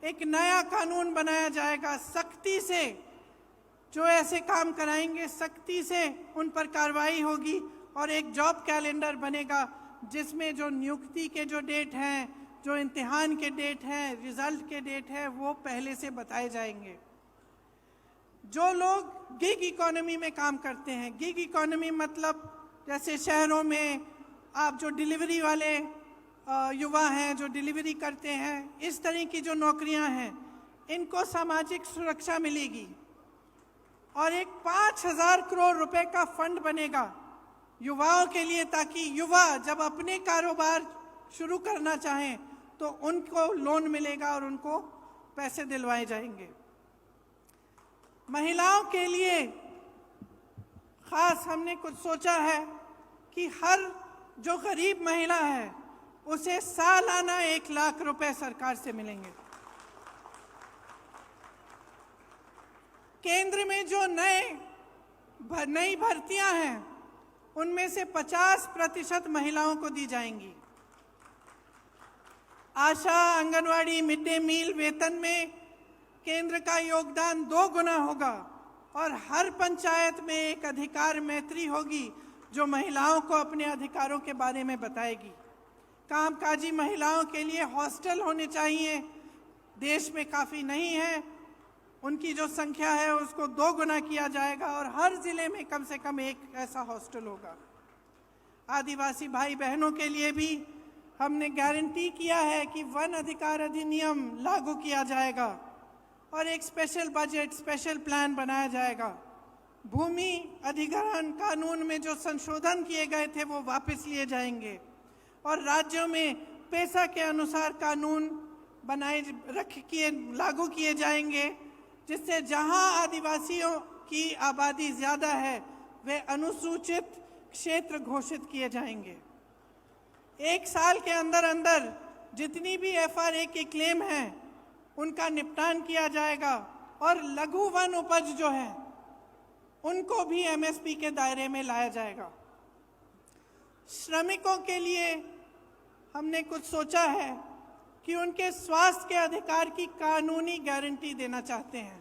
एक नया कानून बनाया जाएगा। सख्ती से जो ऐसे काम कराएंगे, सख्ती से उन पर कार्रवाई होगी, और एक जॉब कैलेंडर बनेगा जिसमें जो नियुक्ति के जो डेट हैं, जो इम्तिहान के डेट हैं, रिजल्ट के डेट हैं, वो पहले से बताए जाएंगे। जो लोग गिग इकोनॉमी में काम करते हैं, गिग इकोनॉमी मतलब जैसे शहरों में आप जो डिलीवरी वाले युवा हैं जो डिलीवरी करते हैं, इस तरह की जो नौकरियां हैं, इनको सामाजिक सुरक्षा मिलेगी और एक 5,000 करोड़ रुपए का फंड बनेगा युवाओं के लिए, ताकि युवा जब अपने कारोबार शुरू करना चाहें तो उनको लोन मिलेगा और उनको पैसे दिलवाए जाएंगे। महिलाओं के लिए खास हमने कुछ सोचा है कि हर जो गरीब महिला है उसे सालाना 1 लाख रुपए सरकार से मिलेंगे। केंद्र में जो नई भर्तियां हैं उनमें से 50% महिलाओं को दी जाएंगी। आशा, आंगनवाड़ी, मिड डे मील वेतन में केंद्र का योगदान 2 गुना होगा और हर पंचायत में एक अधिकार मैत्री होगी जो महिलाओं को अपने अधिकारों के बारे में बताएगी। कामकाजी महिलाओं के लिए हॉस्टल होने चाहिए, देश में काफ़ी नहीं है, उनकी जो संख्या है उसको 2 गुना किया जाएगा और हर जिले में कम से कम एक ऐसा हॉस्टल होगा। आदिवासी भाई बहनों के लिए भी हमने गारंटी किया है कि वन अधिकार अधिनियम लागू किया जाएगा और एक स्पेशल बजट, स्पेशल प्लान बनाया जाएगा। भूमि अधिग्रहण कानून में जो संशोधन किए गए थे वो वापस लिए जाएंगे और राज्यों में पैसा के अनुसार कानून लागू किए जाएंगे, जिससे जहां आदिवासियों की आबादी ज़्यादा है वे अनुसूचित क्षेत्र घोषित किए जाएंगे। 1 साल के अंदर अंदर जितनी भी FRA के क्लेम हैं उनका निपटान किया जाएगा और लघु वन उपज जो है उनको भी MSP के दायरे में लाया जाएगा। श्रमिकों के लिए हमने कुछ सोचा है कि उनके स्वास्थ्य के अधिकार की कानूनी गारंटी देना चाहते हैं।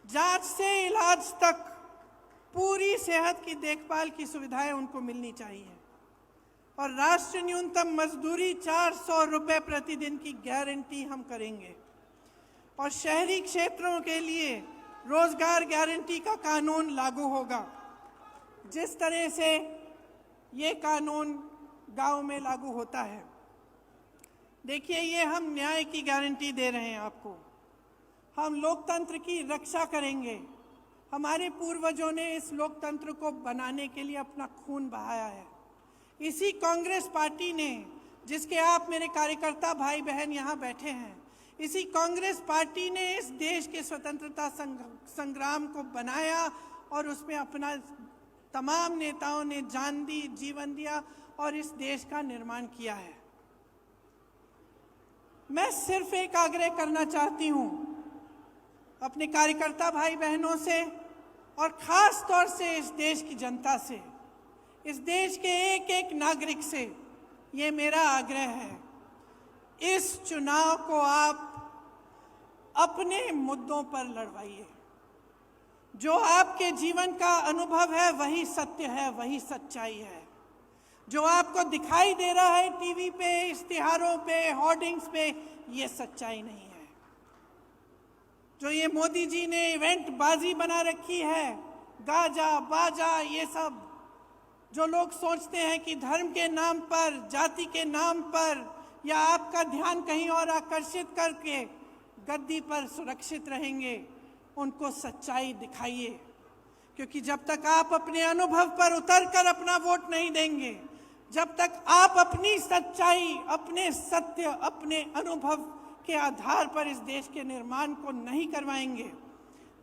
जांच से इलाज तक पूरी सेहत की देखभाल की सुविधाएं उनको मिलनी चाहिए और राष्ट्रीय न्यूनतम मजदूरी 400 रुपये प्रतिदिन की गारंटी हम करेंगे और शहरी क्षेत्रों के लिए रोजगार गारंटी का कानून लागू होगा, जिस तरह से ये कानून गांव में लागू होता है। देखिए, ये हम न्याय की गारंटी दे रहे हैं आपको, हम लोकतंत्र की रक्षा करेंगे। हमारे पूर्वजों ने इस लोकतंत्र को बनाने के लिए अपना खून बहाया है। इसी कांग्रेस पार्टी ने, जिसके आप मेरे कार्यकर्ता भाई बहन यहाँ बैठे हैं, इसी कांग्रेस पार्टी ने इस देश के स्वतंत्रता संग्राम को बनाया और उसमें अपना तमाम नेताओं ने जान दी, जीवन दिया और इस देश का निर्माण किया है। मैं सिर्फ एक आग्रह करना चाहती हूँ अपने कार्यकर्ता भाई बहनों से और खास तौर से इस देश की जनता से, इस देश के एक एक नागरिक से ये मेरा आग्रह है, इस चुनाव को आप अपने मुद्दों पर लड़वाइए। जो आपके जीवन का अनुभव है वही सत्य है, वही सच्चाई है। जो आपको दिखाई दे रहा है टीवी पे, इश्तिहारों पे, होर्डिंग्स पे, ये सच्चाई नहीं है। जो ये मोदी जी ने इवेंट बाजी बना रखी है, गाजा बाजा, ये सब जो लोग सोचते हैं कि धर्म के नाम पर, जाति के नाम पर या आपका ध्यान कहीं और आकर्षित करके गद्दी पर सुरक्षित रहेंगे, उनको सच्चाई दिखाइए। क्योंकि जब तक आप अपने अनुभव पर उतरकर अपना वोट नहीं देंगे, जब तक आप अपनी सच्चाई, अपने सत्य, अपने अनुभव के आधार पर इस देश के निर्माण को नहीं करवाएंगे,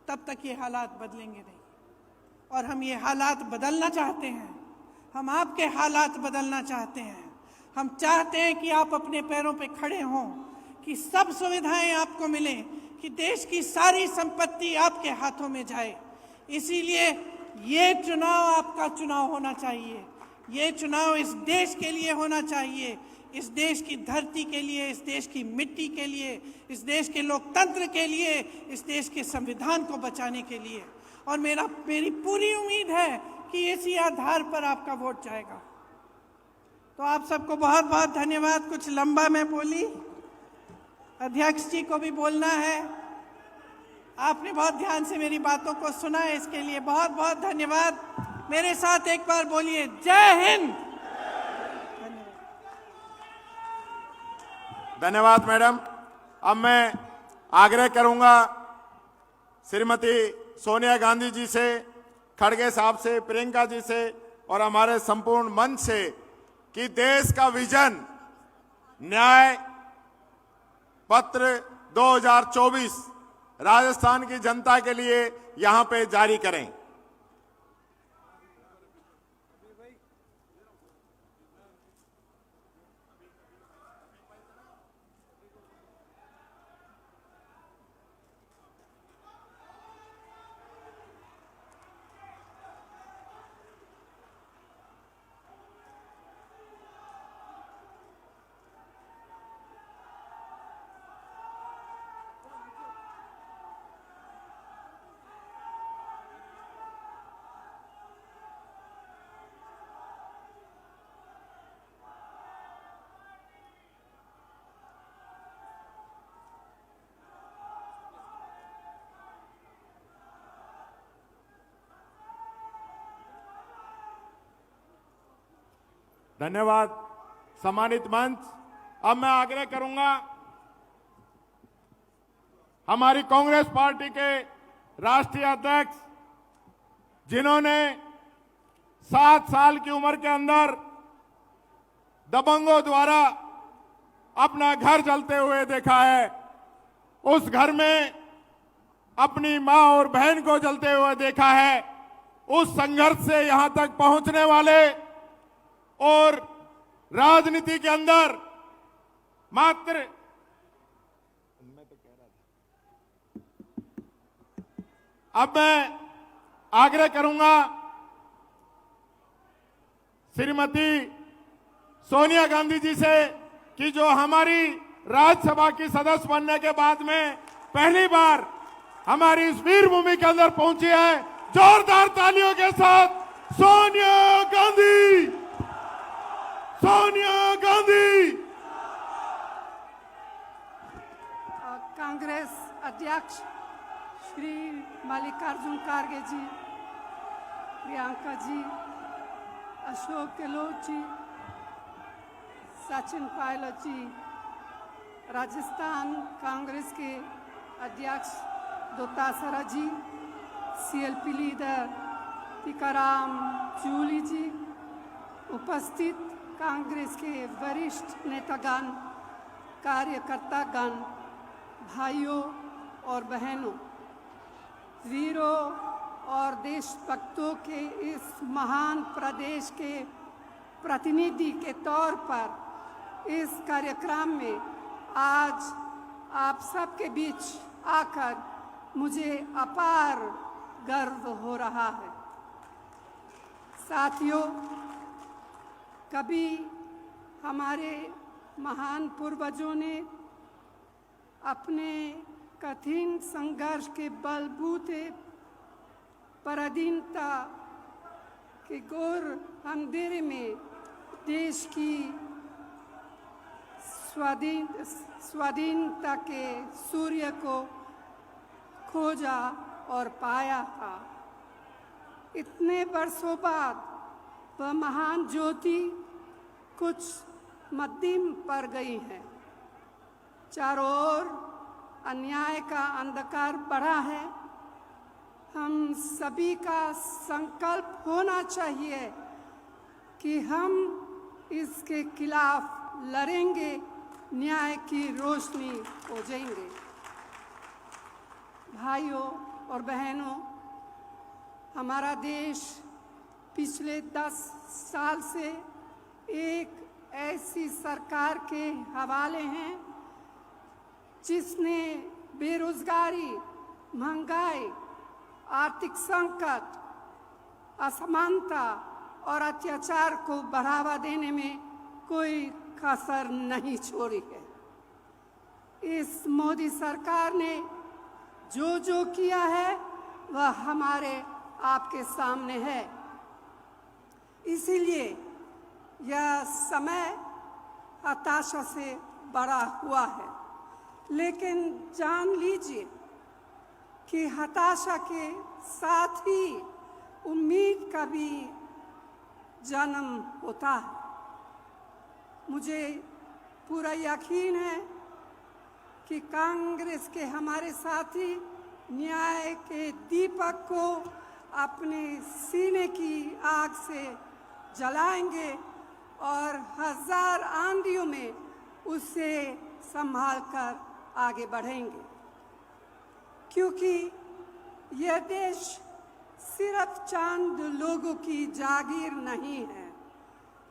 तब तक ये हालात बदलेंगे नहीं। और हम ये हालात बदलना चाहते हैं, हम आपके हालात बदलना चाहते हैं। हम चाहते हैं कि आप अपने पैरों पे खड़े हों, कि सब सुविधाएं आपको मिलें, कि देश की सारी संपत्ति आपके हाथों में जाए। इसीलिए ये चुनाव आपका चुनाव होना चाहिए। ये चुनाव इस देश के लिए होना चाहिए, इस देश की धरती के लिए, इस देश की मिट्टी के लिए, इस देश के लोकतंत्र के लिए, इस देश के संविधान को बचाने के लिए। और मेरी पूरी उम्मीद है कि इसी आधार पर आपका वोट जाएगा। तो आप सबको बहुत बहुत धन्यवाद। कुछ लंबा मैं बोली, अध्यक्ष जी को भी बोलना है, आपने बहुत ध्यान से मेरी बातों को सुना है, इसके लिए बहुत बहुत धन्यवाद। मेरे साथ एक बार बोलिए जय हिंद। धन्यवाद मैडम। अब मैं आग्रह करूंगा श्रीमती सोनिया गांधी जी से, खड़गे साहब से, प्रियंका जी से और हमारे संपूर्ण मंच से कि देश का विजन न्याय पत्र 2024 राजस्थान की जनता के लिए यहां पे जारी करें। धन्यवाद सम्मानित मंच। अब मैं आग्रह करूंगा हमारी कांग्रेस पार्टी के राष्ट्रीय अध्यक्ष, जिन्होंने 7 साल की उम्र के अंदर दबंगों द्वारा अपना घर जलते हुए देखा है, उस घर में अपनी मां और बहन को जलते हुए देखा है, उस संघर्ष से यहां तक पहुंचने वाले और राजनीति के अंदर मात्र अब मैं आग्रह करूंगा श्रीमती सोनिया गांधी जी से कि जो हमारी राज्यसभा की सदस्य बनने के बाद में पहली बार हमारी इस वीर भूमि के अंदर पहुंची है, जोरदार तालियों के साथ सोनिया गांधी, सोनिया गांधी। कांग्रेस अध्यक्ष श्री मल्लिकार्जुन खड़गे जी, प्रियंका जी, अशोक गहलोत जी, सचिन पायलट जी, राजस्थान कांग्रेस के अध्यक्ष डोटासरा जी, सीएलपी लीडर टीकाराम जूली जी, उपस्थित कांग्रेस के वरिष्ठ नेतागण, कार्यकर्तागण, भाइयों और बहनों, वीरों और देशभक्तों के इस महान प्रदेश के प्रतिनिधि के तौर पर इस कार्यक्रम में आज आप सबके बीच आकर मुझे अपार गर्व हो रहा है। साथियों, कभी हमारे महान पूर्वजों ने अपने कठिन संघर्ष के बलबूते पराधीनता के घोर अंधेरे में देश की स्वाधीनता के सूर्य को खोजा और पाया था। इतने वर्षों बाद वह महान ज्योति कुछ मध्यम पड़ गई है। चारों ओर अन्याय का अंधकार बढ़ा है। हम सभी का संकल्प होना चाहिए कि हम इसके खिलाफ लड़ेंगे, न्याय की रोशनी हो जाएंगे। भाइयों और बहनों, हमारा देश पिछले 10 साल से एक ऐसी सरकार के हवाले हैं जिसने बेरोजगारी, महंगाई, आर्थिक संकट, असमानता और अत्याचार को बढ़ावा देने में कोई कसर नहीं छोड़ी है। इस मोदी सरकार ने जो जो किया है वह हमारे आपके सामने है। इसीलिए यह समय हताशा से बड़ा हुआ है। लेकिन जान लीजिए, कि हताशा के साथ ही उम्मीद का भी जन्म होता है। मुझे पूरा यकीन है कि कांग्रेस के हमारे साथी न्याय के दीपक को अपने सीने की आग से जलाएंगे और हजार आंधियों में उसे संभाल कर आगे बढ़ेंगे, क्योंकि यह देश सिर्फ चंद लोगों की जागीर नहीं है,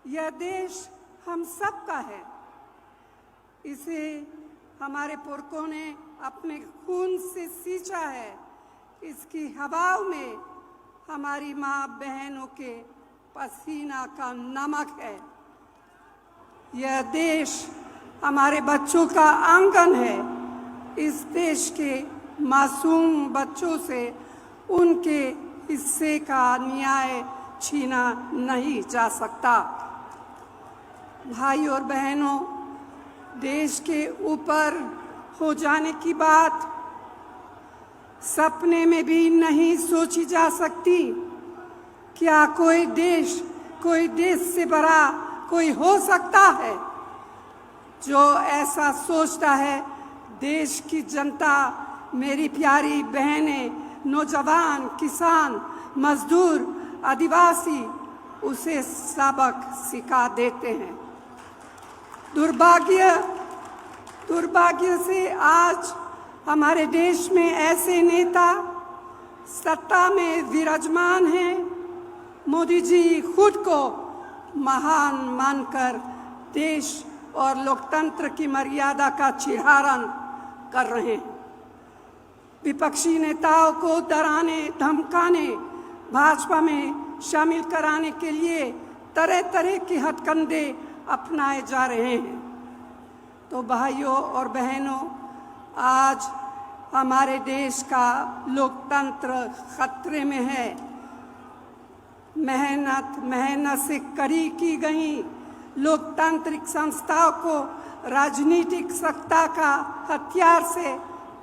यह देश हम सबका है। इसे हमारे पुरखों ने अपने खून से सींचा है। इसकी हवाओं में हमारी माँ बहनों के पसीना का नमक है। यह देश हमारे बच्चों का आंगन है। इस देश के मासूम बच्चों से उनके हिस्से का न्याय छीना नहीं जा सकता। भाई और बहनों, देश के ऊपर हो जाने की बात सपने में भी नहीं सोची जा सकती। क्या कोई देश से बड़ा कोई हो सकता है? जो ऐसा सोचता है, देश की जनता, मेरी प्यारी बहनें, नौजवान, किसान, मजदूर, आदिवासी उसे सबक सिखा देते हैं। दुर्भाग्य से आज हमारे देश में ऐसे नेता सत्ता में विराजमान हैं। मोदी जी खुद को महान मानकर देश और लोकतंत्र की मर्यादा का चिढ़ारण कर रहे हैं। विपक्षी नेताओं को डराने धमकाने, भाजपा में शामिल कराने के लिए तरह तरह के हथकंडे अपनाए जा रहे हैं। तो भाइयों और बहनों, आज हमारे देश का लोकतंत्र खतरे में है। मेहनत से कड़ी की गई लोकतांत्रिक संस्थाओं को राजनीतिक सत्ता का हथियार से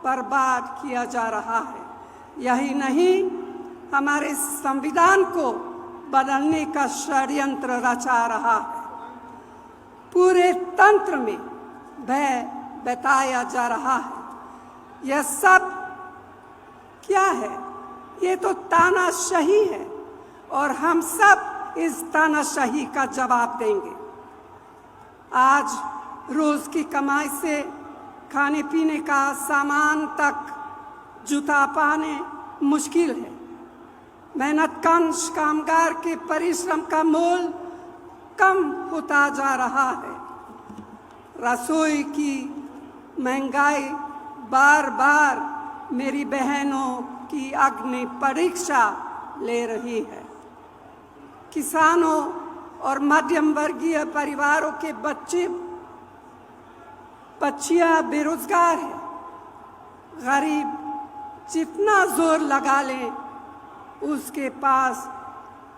बर्बाद किया जा रहा है। यही नहीं, हमारे संविधान को बदलने का षड्यंत्र रचा रहा है। पूरे तंत्र में भय बताया जा रहा है। यह सब क्या है? ये तो तानाशाही है और हम सब इस तानाशाही का जवाब देंगे। आज रोज की कमाई से खाने पीने का सामान तक जुटा पाने मुश्किल है। मेहनतकश कामगार के परिश्रम का मोल कम होता जा रहा है। रसोई की महंगाई बार बार मेरी बहनों की अग्नि परीक्षा ले रही है। किसानों और मध्यम वर्गीय परिवारों के बच्चियां बेरोजगार हैं। गरीब जितना जोर लगा ले, उसके पास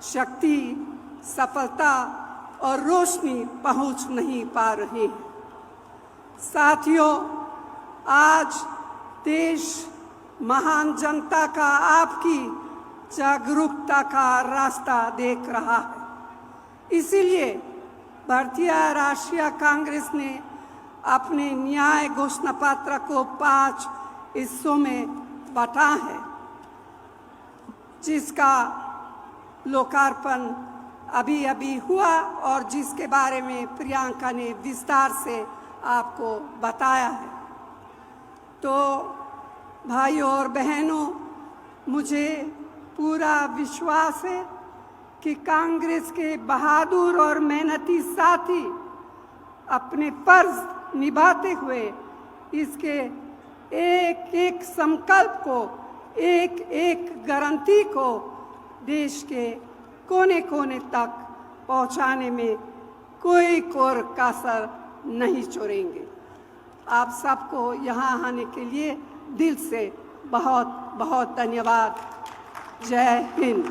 शक्ति, सफलता और रोशनी पहुंच नहीं पा रही है। साथियों, आज देश महान जनता का आपकी जागरूकता का रास्ता देख रहा है। इसीलिए भारतीय राष्ट्रीय कांग्रेस ने अपने न्याय घोषणा पत्र को 5 हिस्सों में बांटा है, जिसका लोकार्पण अभी हुआ और जिसके बारे में प्रियंका ने विस्तार से आपको बताया है। तो भाइयों और बहनों, मुझे पूरा विश्वास है कि कांग्रेस के बहादुर और मेहनती साथी अपने फर्ज निभाते हुए इसके एक एक संकल्प को, एक एक गारंटी को देश के कोने कोने तक पहुंचाने में कोई कोर कसर नहीं छोड़ेंगे। आप सबको यहाँ आने के लिए दिल से बहुत बहुत धन्यवाद। जय हिंद।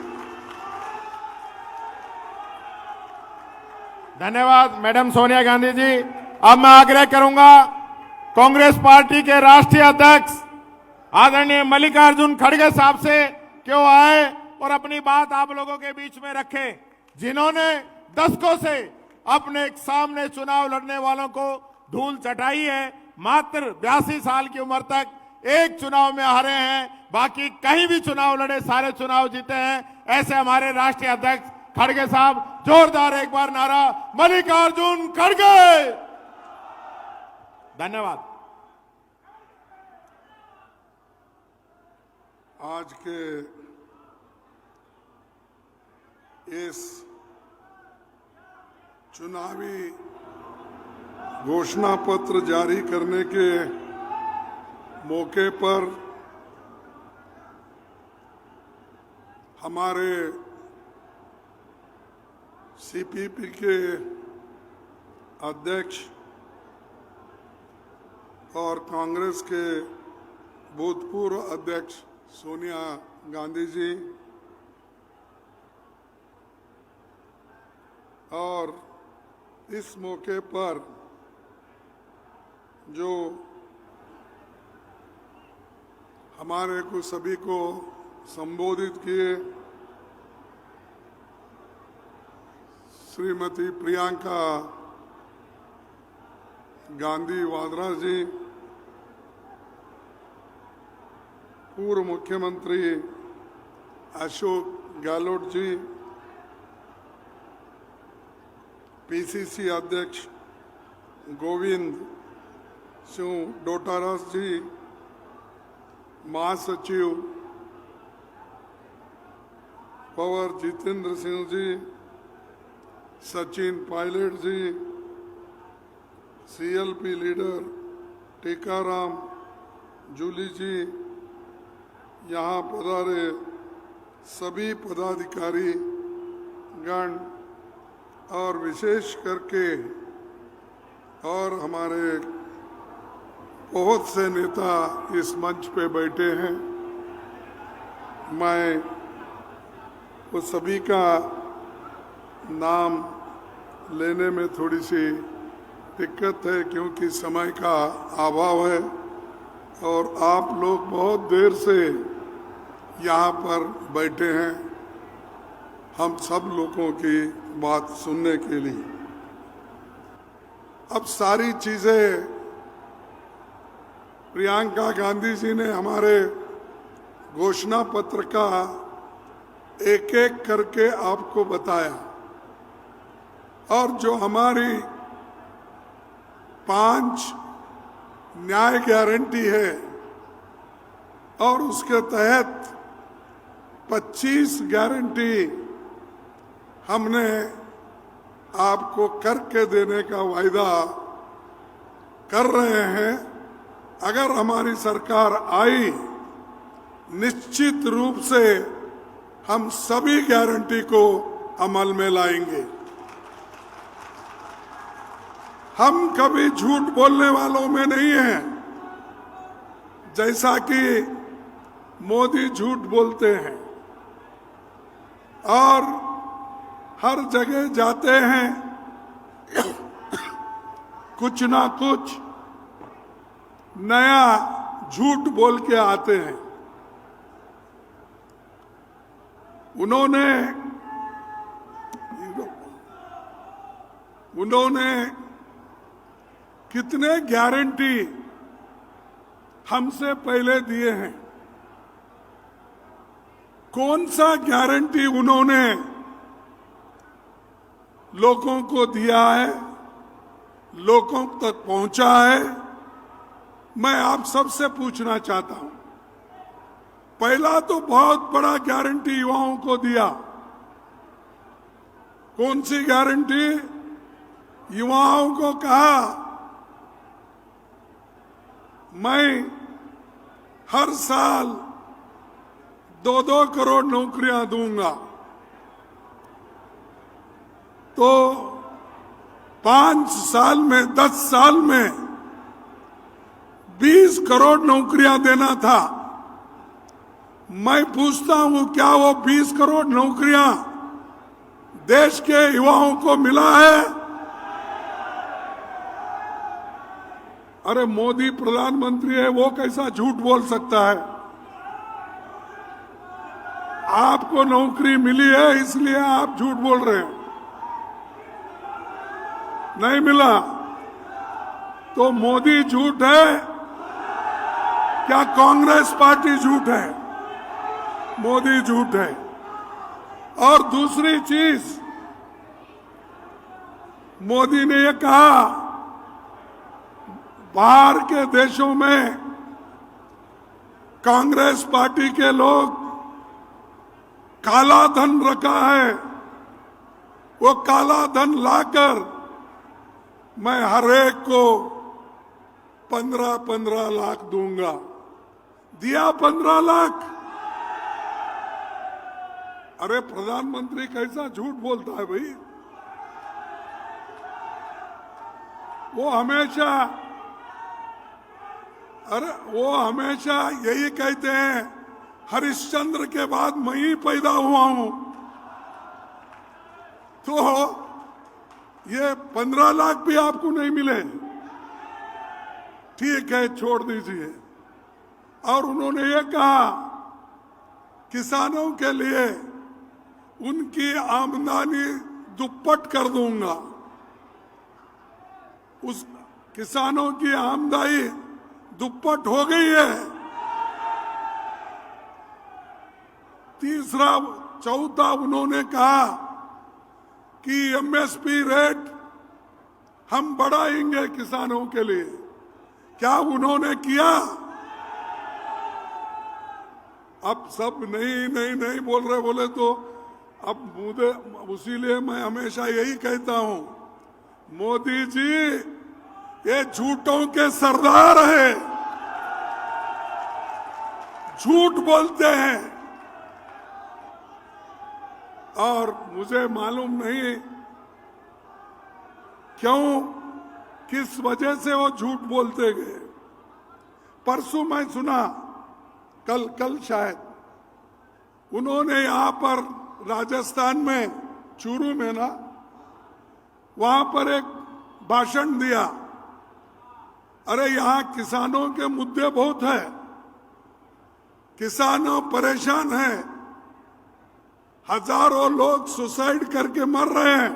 धन्यवाद मैडम सोनिया गांधी जी। अब मैं आग्रह करूंगा कांग्रेस पार्टी के राष्ट्रीय अध्यक्ष आदरणीय मल्लिकार्जुन खड़गे साहब से कि वो आए और अपनी बात आप लोगों के बीच में रखे, जिन्होंने दशकों से अपने सामने चुनाव लड़ने वालों को धूल चटाई है। मात्र 82 साल की उम्र तक एक चुनाव में हारे हैं, बाकी कहीं भी चुनाव लड़े सारे चुनाव जीते हैं। ऐसे हमारे राष्ट्रीय अध्यक्ष खड़गे साहब, जोरदार एक बार नारा, मल्लिकार्जुन खड़गे। धन्यवाद। आज के इस चुनावी घोषणा पत्र जारी करने के मौके पर हमारे सीपीपी के अध्यक्ष और कांग्रेस के भूतपूर्व अध्यक्ष सोनिया गांधी जी और इस मौके पर जो हमारे को सभी को संबोधित किए, श्रीमती प्रियंका गांधी वाड्रा जी, पूर्व मुख्यमंत्री अशोक गहलोत जी, पीसीसी अध्यक्ष गोविंद सिंह डोटारा जी, महासचिव पवर जितेंद्र सिंह जी, सचिन पायलट जी, सीएलपी लीडर टीकाराम जूली जी, यहाँ पधारे सभी पदाधिकारी गण और विशेष करके और हमारे बहुत से नेता इस मंच पे बैठे हैं। मैं वो सभी का नाम लेने में थोड़ी सी दिक्कत है क्योंकि समय का अभाव है और आप लोग बहुत देर से यहाँ पर बैठे हैं हम सब लोगों की बात सुनने के लिए। अब सारी चीजें प्रियंका गांधी जी ने हमारे घोषणा पत्र का एक एक करके आपको बताया और जो हमारी 5 न्याय गारंटी है और उसके तहत 25 गारंटी हमने आपको करके देने का वायदा कर रहे हैं। अगर हमारी सरकार आई, निश्चित रूप से हम सभी गारंटी को अमल में लाएंगे। हम कभी झूठ बोलने वालों में नहीं हैं, जैसा कि मोदी झूठ बोलते हैं और हर जगह जाते हैं कुछ ना कुछ नया झूठ बोल के आते हैं। उन्होंने कितने गारंटी हमसे पहले दिए हैं, कौन सा गारंटी उन्होंने लोगों को दिया है, लोगों तक पहुंचा है, मैं आप सबसे पूछना चाहता हूं। पहला तो बहुत बड़ा गारंटी युवाओं को दिया। कौन सी गारंटी? युवाओं को कहा मैं हर साल 2-2 करोड़ नौकरियां दूंगा। तो 5 साल में 10 साल में 20 करोड़ नौकरियां देना था। मैं पूछता हूं क्या वो 20 करोड़ नौकरियां देश के युवाओं को मिला है? अरे मोदी प्रधानमंत्री है, वो कैसा झूठ बोल सकता है? आपको नौकरी मिली है इसलिए आप झूठ बोल रहे हैं। नहीं मिला तो मोदी झूठ है क्या कांग्रेस पार्टी झूठ है? मोदी झूठ है। और दूसरी चीज, मोदी ने ये कहा बाहर के देशों में कांग्रेस पार्टी के लोग काला धन रखा है, वो काला धन लाकर मैं हर एक को 15-15 लाख दूंगा। दिया 15 लाख। अरे प्रधानमंत्री कैसा झूठ बोलता है भाई? वो हमेशा यही कहते हैं हरिश्चंद्र के बाद मैं ही पैदा हुआ हूं। तो ये 15 लाख भी आपको नहीं मिले, ठीक है, छोड़ दीजिए। और उन्होंने ये कहा किसानों के लिए उनकी आमदनी दुप्पट कर दूंगा। उस किसानों की आमदनी दुप्पट हो गई है। तीसरा, चौथा, उन्होंने कहा कि एमएसपी रेट हम बढ़ाएंगे किसानों के लिए। क्या उन्होंने किया? अब सब नहीं बोल रहे, बोले तो अब मुझे, उसीलिए मैं हमेशा यही कहता हूं, मोदी जी ये झूठों के सरदार है, झूठ बोलते हैं। और मुझे मालूम नहीं क्यों, किस वजह से वो झूठ बोलते गए। परसों मैं सुना, कल शायद, उन्होंने यहां पर राजस्थान में चूरू में ना, वहां पर एक भाषण दिया। अरे यहां किसानों के मुद्दे बहुत है, किसानों परेशान हैं, हजारों लोग सुसाइड करके मर रहे हैं,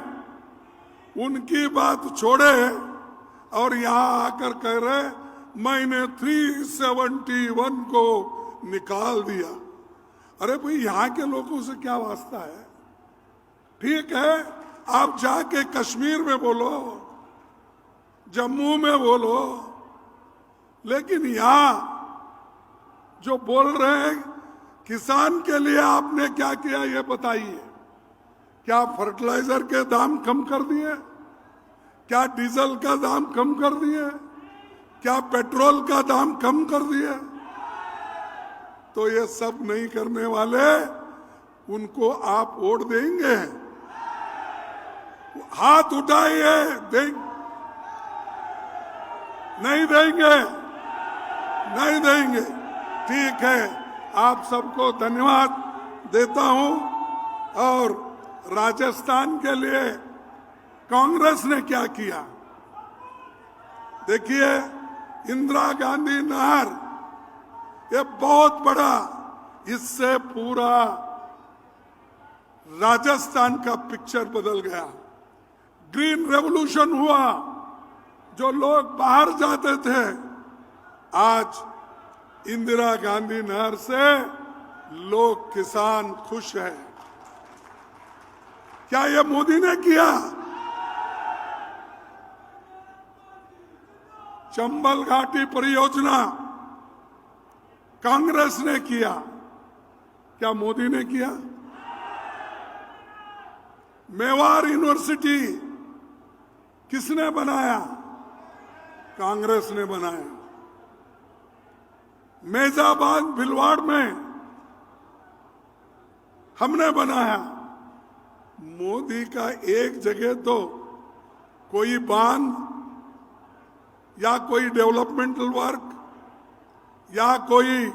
उनकी बात छोड़े और यहां आकर कह रहे मैंने 371 को निकाल दिया। अरे भाई, यहां के लोगों से क्या वास्ता है? ठीक है, आप जाके कश्मीर में बोलो, जम्मू में बोलो, लेकिन यहां जो बोल रहे हैं किसान के लिए आपने क्या किया ये बताइए। क्या फर्टिलाइजर के दाम कम कर दिए? क्या डीजल का दाम कम कर दिए? क्या पेट्रोल का दाम कम कर दिए? तो ये सब नहीं करने वाले, उनको आप वोट देंगे? हाथ उठाइए। नहीं देंगे, नहीं देंगे। ठीक है, आप सबको धन्यवाद देता हूं। और राजस्थान के लिए कांग्रेस ने क्या किया देखिए, इंदिरा गांधी नहर, ये बहुत बड़ा, इससे पूरा राजस्थान का पिक्चर बदल गया। ग्रीन रेवोल्यूशन हुआ, जो लोग बाहर जाते थे, आज इंदिरा गांधी नहर से लोग, किसान खुश हैं। क्या ये मोदी ने किया? चंबल घाटी परियोजना कांग्रेस ने किया, क्या मोदी ने किया? मेवाड़ यूनिवर्सिटी किसने बनाया? कांग्रेस ने बनाया। मेजाबाद भिलवाड़ में हमने बनाया। मोदी का एक जगह तो कोई बांध या कोई डेवलपमेंटल वर्क या कोई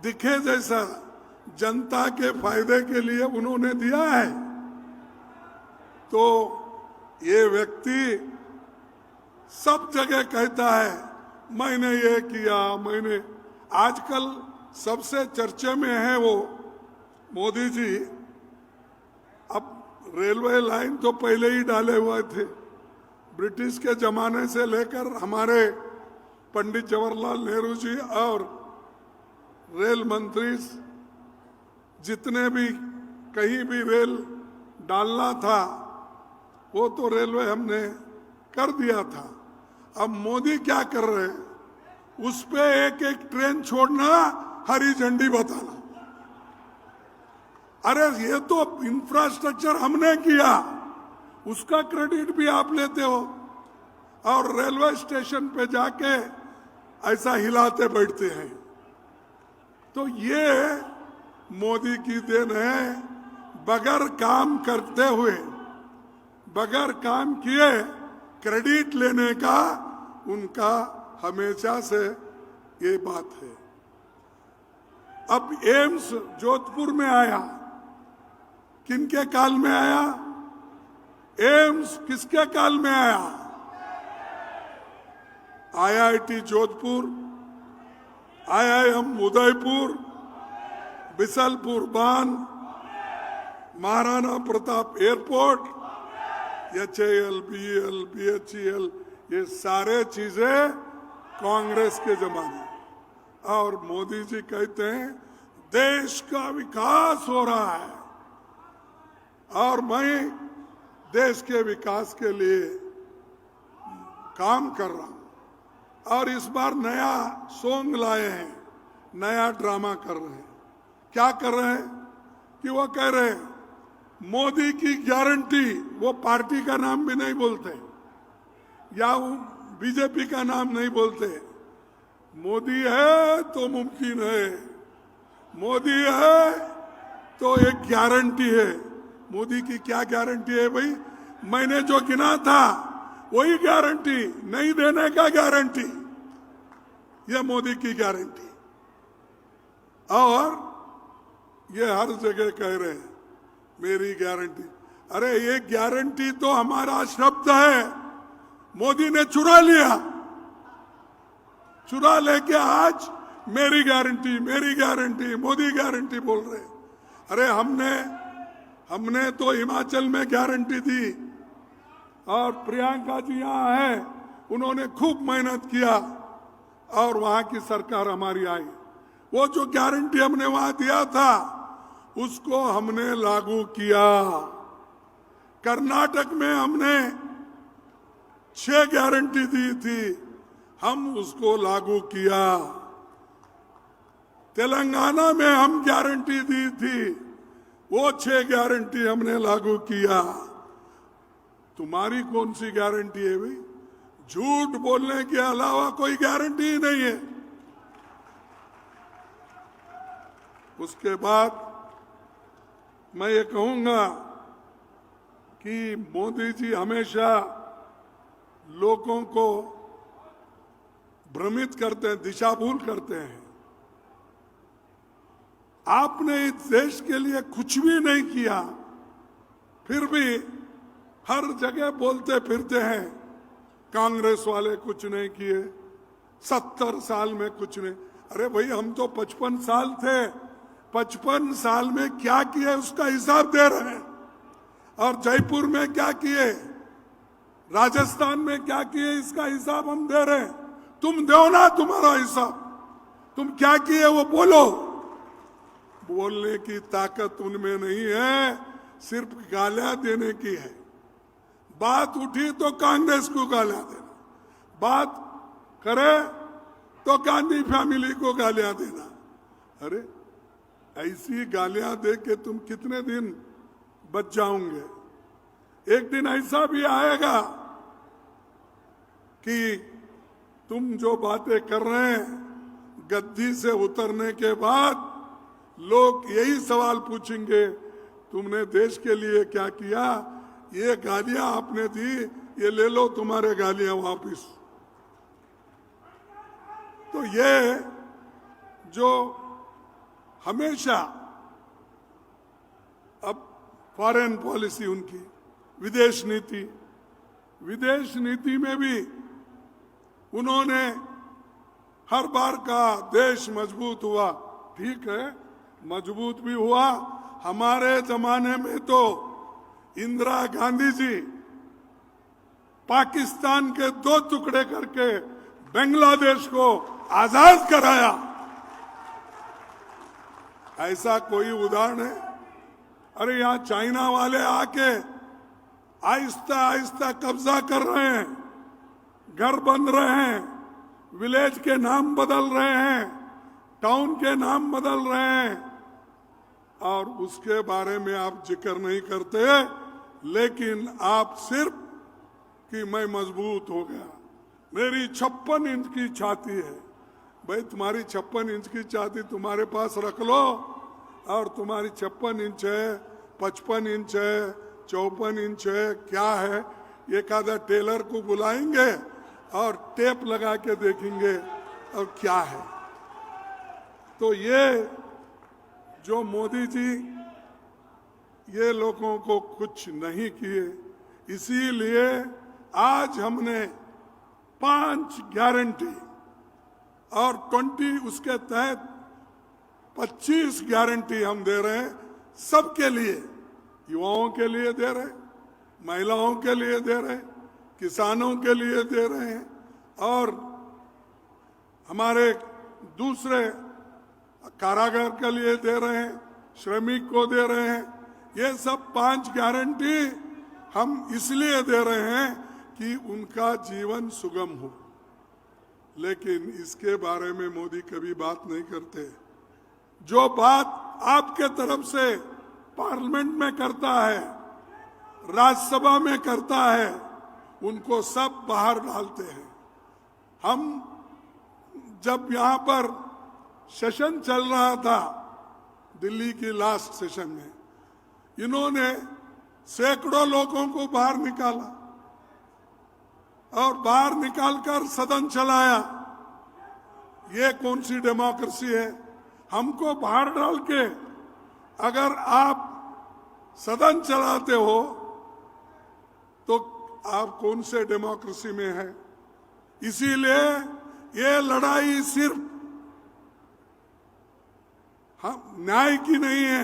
दिखे जैसा जनता के फायदे के लिए उन्होंने दिया है। तो ये व्यक्ति सब जगह कहता है मैंने ये किया, मैंने आजकल सबसे चर्चे में है वो मोदी जी। अब रेलवे लाइन तो पहले ही डाले हुए थे, ब्रिटिश के जमाने से लेकर हमारे पंडित जवाहरलाल नेहरू जी और रेल मंत्री जितने भी कहीं भी रेल डालना था वो तो रेलवे हमने कर दिया था। अब मोदी क्या कर रहे हैं, उस पे एक एक ट्रेन छोड़ना, हरी झंडी बताना। अरे ये तो इंफ्रास्ट्रक्चर हमने किया, उसका क्रेडिट भी आप लेते हो और रेलवे स्टेशन पे जाके ऐसा हिलाते बैठते हैं। तो ये मोदी की देन है, बगैर काम करते हुए, बगैर काम किए क्रेडिट लेने का उनका हमेशा से ये बात है। अब एम्स जोधपुर में आया, किनके काल में आया? एम्स किसके काल में आया? आईआईटी जोधपुर, आईआईएम उदयपुर, बिसलपुर बांध, Maharana Pratap airport, HAL, BL, BHEL, ये सारे चीजें कांग्रेस के जमाने। और मोदी जी कहते हैं देश का विकास हो रहा है और मैं देश के विकास के लिए काम कर रहा हूं। और इस बार नया सॉन्ग लाए हैं, नया ड्रामा कर रहे हैं। क्या कर रहे हैं कि वो कह रहे हैं मोदी की गारंटी, वो पार्टी का नाम भी नहीं बोलते या वो बीजेपी का नाम नहीं बोलते। मोदी है तो मुमकिन है, मोदी है तो एक गारंटी है। मोदी की क्या गारंटी है भाई? मैंने जो गिना था वही गारंटी, नहीं देने का गारंटी, यह मोदी की गारंटी। और ये हर जगह कह रहे हैं मेरी गारंटी। अरे ये गारंटी तो हमारा शब्द है, मोदी ने चुरा लिया, चुरा लेके आज मेरी गारंटी, मेरी गारंटी, मोदी गारंटी बोल रहे। अरे हमने तो हिमाचल में गारंटी दी और प्रियंका जी यहाँ है, उन्होंने खूब मेहनत किया और वहां की सरकार हमारी आई। वो जो गारंटी हमने वहां दिया था उसको हमने लागू किया। कर्नाटक में हमने 6 गारंटी दी थी, हम उसको लागू किया। तेलंगाना में हम गारंटी दी थी, वो 6 गारंटी हमने लागू किया। तुम्हारी कौन सी गारंटी है भाई? झूठ बोलने के अलावा कोई गारंटी ही नहीं है। उसके बाद मैं ये कहूंगा कि मोदी जी हमेशा लोगों को भ्रमित करते हैं, दिशा भूल करते हैं। आपने इस देश के लिए कुछ भी नहीं किया, फिर भी हर जगह बोलते फिरते हैं कांग्रेस वाले कुछ नहीं किए, 70 साल में कुछ नहीं। अरे भाई हम तो 55 साल थे, 55 साल में क्या किए उसका हिसाब दे रहे हैं। और जयपुर में क्या किए, राजस्थान में क्या किए, इसका हिसाब हम दे रहे हैं। तुम दो ना तुम्हारा हिसाब, तुम क्या किए वो बोलो। बोलने की ताकत उनमें नहीं है, सिर्फ गालियां देने की है। बात उठी तो कांग्रेस को गालियां देना, बात करे तो गांधी फैमिली को गालियां देना। अरे ऐसी गालियां दे के तुम कितने दिन बच जाओगे? एक दिन ऐसा भी आएगा कि तुम जो बातें कर रहे हैं, गद्दी से उतरने के बाद लोग यही सवाल पूछेंगे तुमने देश के लिए क्या किया? ये गालियां आपने दी, ये ले लो तुम्हारे गालियां वापिस। तो ये जो हमेशा अब फॉरेन पॉलिसी उनकी, विदेश नीति में भी उन्होंने हर बार का देश मजबूत हुआ, ठीक है, मजबूत भी हुआ। हमारे जमाने में तो इंदिरा गांधी जी पाकिस्तान के 2 टुकड़े करके बांग्लादेश को आजाद कराया। ऐसा कोई उदाहरण है? अरे यहां चाइना वाले आके आहिस्ता आहिस्ता कब्जा कर रहे हैं, घर बन रहे हैं, विलेज के नाम बदल रहे हैं, टाउन के नाम बदल रहे हैं, और उसके बारे में आप जिक्र नहीं करते। लेकिन आप सिर्फ कि मैं मजबूत हो गया, मेरी 56 इंच की छाती है। भाई तुम्हारी 56 इंच की छाती तुम्हारे पास रख लो, और तुम्हारी 56 इंच है, 55 इंच है, 54 इंच है, क्या है? एक आधा टेलर को बुलाएंगे और टेप लगा के देखेंगे और क्या है। तो ये जो मोदी जी ये लोगों को कुछ नहीं किए, इसीलिए आज हमने 5 गारंटी और 20 उसके तहत 25 गारंटी हम दे रहे हैं सबके लिए। युवाओं के लिए दे रहे हैं, महिलाओं के लिए दे रहे हैं, किसानों के लिए दे रहे हैं, और हमारे दूसरे कारागार के लिए दे रहे हैं, श्रमिक को दे रहे हैं। ये सब 5 गारंटी हम इसलिए दे रहे हैं कि उनका जीवन सुगम हो। लेकिन इसके बारे में मोदी कभी बात नहीं करते। जो बात आपके तरफ से पार्लियामेंट में करता है, राज्यसभा में करता है, उनको सब बाहर डालते हैं। हम जब यहाँ पर सेशन चल रहा था, दिल्ली की लास्ट सेशन में, इन्होंने सैकड़ों लोगों को बाहर निकाला और बाहर निकालकर सदन चलाया। ये कौन सी डेमोक्रेसी है? हमको बाहर डाल के अगर आप सदन चलाते हो तो आप कौन से डेमोक्रेसी में है? इसीलिए ये लड़ाई सिर्फ न्याय की नहीं है,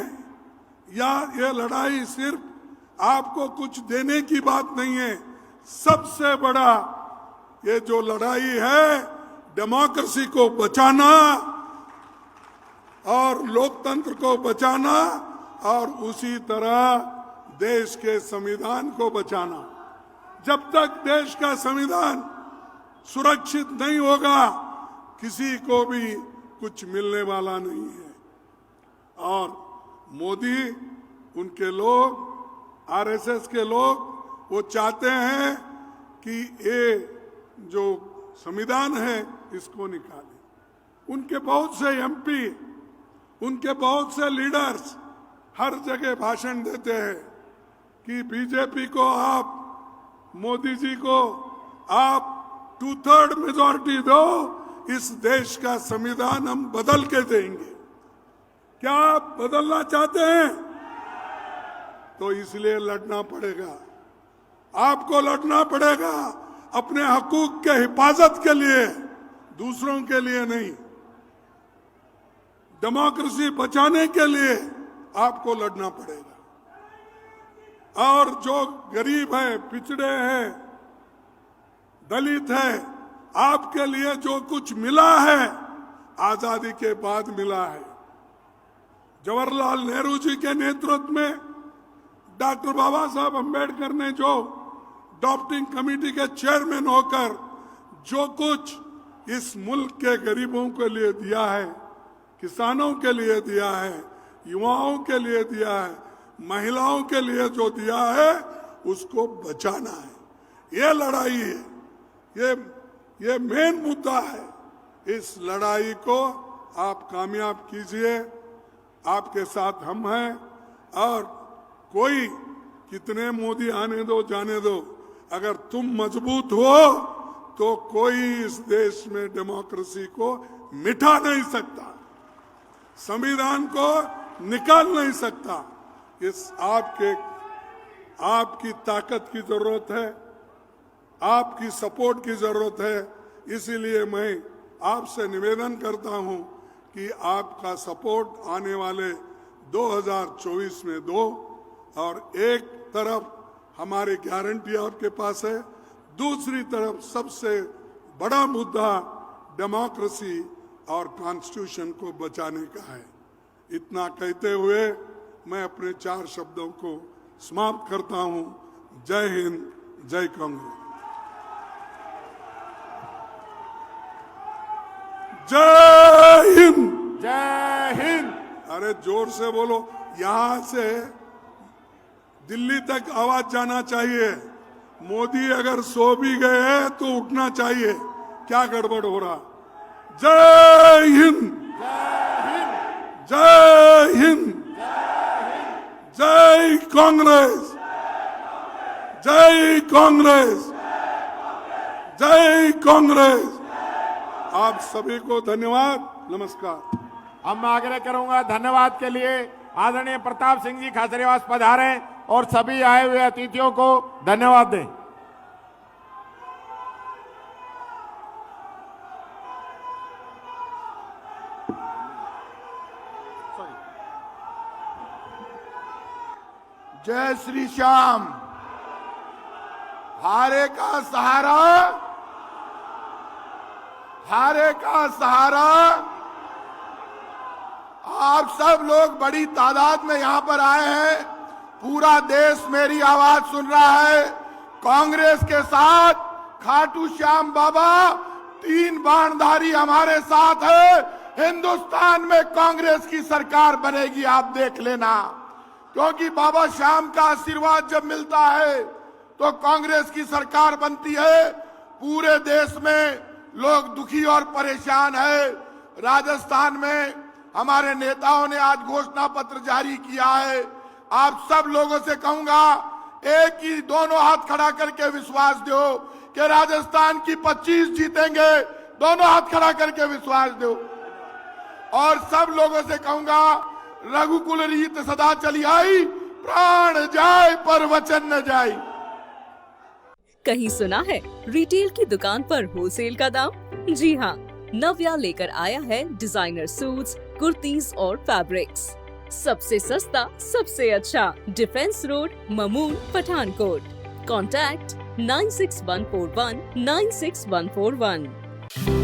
या ये लड़ाई सिर्फ आपको कुछ देने की बात नहीं है। सबसे बड़ा ये जो लड़ाई है, डेमोक्रेसी को बचाना और लोकतंत्र को बचाना, और उसी तरह देश के संविधान को बचाना। जब तक देश का संविधान सुरक्षित नहीं होगा, किसी को भी कुछ मिलने वाला नहीं है। और मोदी, उनके लोग, आरएसएस के लोग, वो चाहते हैं कि ये जो संविधान है इसको निकालें। उनके बहुत से एमपी, उनके बहुत से लीडर्स हर जगह भाषण देते हैं कि बीजेपी को आप, मोदी जी को आप 2/3 मेजॉरिटी दो, इस देश का संविधान हम बदल के देंगे। क्या आप बदलना चाहते हैं? तो इसलिए लड़ना पड़ेगा, आपको लड़ना पड़ेगा अपने हकूक के हिफाजत के लिए, दूसरों के लिए नहीं। डेमोक्रेसी बचाने के लिए आपको लड़ना पड़ेगा। और जो गरीब है, पिछड़े हैं, दलित है, आपके लिए जो कुछ मिला है आजादी के बाद मिला है। जवाहरलाल नेहरू जी के नेतृत्व में डॉक्टर बाबा साहब अम्बेडकर ने जो ड्राफ्टिंग कमेटी के चेयरमैन होकर जो कुछ इस मुल्क के गरीबों के लिए दिया है, किसानों के लिए दिया है, युवाओं के लिए दिया है, महिलाओं के लिए जो दिया है, उसको बचाना है। ये लड़ाई है, ये मेन मुद्दा है। इस लड़ाई को आप कामयाब कीजिए, आपके साथ हम हैं। और कोई कितने मोदी आने दो जाने दो, अगर तुम मजबूत हो तो कोई इस देश में डेमोक्रेसी को मिटा नहीं सकता, संविधान को निकाल नहीं सकता। इस आपकी ताकत की जरूरत है, आपकी सपोर्ट की जरूरत है। इसीलिए मैं आपसे निवेदन करता हूं कि आपका सपोर्ट आने वाले 2024 में दो। और एक तरफ हमारी गारंटी आपके पास है, दूसरी तरफ सबसे बड़ा मुद्दा डेमोक्रेसी और कॉन्स्टिट्यूशन को बचाने का है। इतना कहते हुए मैं अपने 4 शब्दों को समाप्त करता हूं। जय हिंद, जय कांग्रेस। जय हिंद, जय हिंद। अरे जोर से बोलो, यहां से दिल्ली तक आवाज जाना चाहिए। मोदी अगर सो भी गए हैं तो उठना चाहिए। क्या गड़बड़ हो रहा? जय हिंद, जय हिंद, जय कांग्रेस, जय कांग्रेस, जय कांग्रेस। आप सभी को धन्यवाद, नमस्कार। अब मैं आग्रह करूंगा धन्यवाद के लिए आदरणीय प्रताप सिंह जी खाचरियावास पधारें और सभी आए हुए अतिथियों को धन्यवाद दें। जय श्री श्याम। हारे का सहारा, हारे का सहारा। आप सब लोग बड़ी तादाद में यहां पर आए हैं। पूरा देश मेरी आवाज सुन रहा है। कांग्रेस के साथ खाटू श्याम बाबा, 3 बाणधारी हमारे साथ है। हिंदुस्तान में कांग्रेस की सरकार बनेगी, आप देख लेना। क्योंकि बाबा श्याम का आशीर्वाद जब मिलता है तो कांग्रेस की सरकार बनती है। पूरे देश में लोग दुखी और परेशान है। राजस्थान में हमारे नेताओं ने आज घोषणा पत्र जारी किया है। आप सब लोगों से कहूंगा, एक ही दोनों हाथ खड़ा करके विश्वास दो कि राजस्थान की 25 जीतेंगे। दोनों हाथ खड़ा करके विश्वास दो। और सब लोगों से कहूंगा, रघुकुल रीत सदा चली आई, प्राण जाए पर वचन न जाए। कहीं सुना है रिटेल की दुकान पर होलसेल का दाम? जी हाँ, नव्या लेकर आया है डिजाइनर सूट्स, कुर्तीज और फैब्रिक्स। सबसे सस्ता, सबसे अच्छा। Defence road, Mamun, Pathankot. Contact 96141 96141।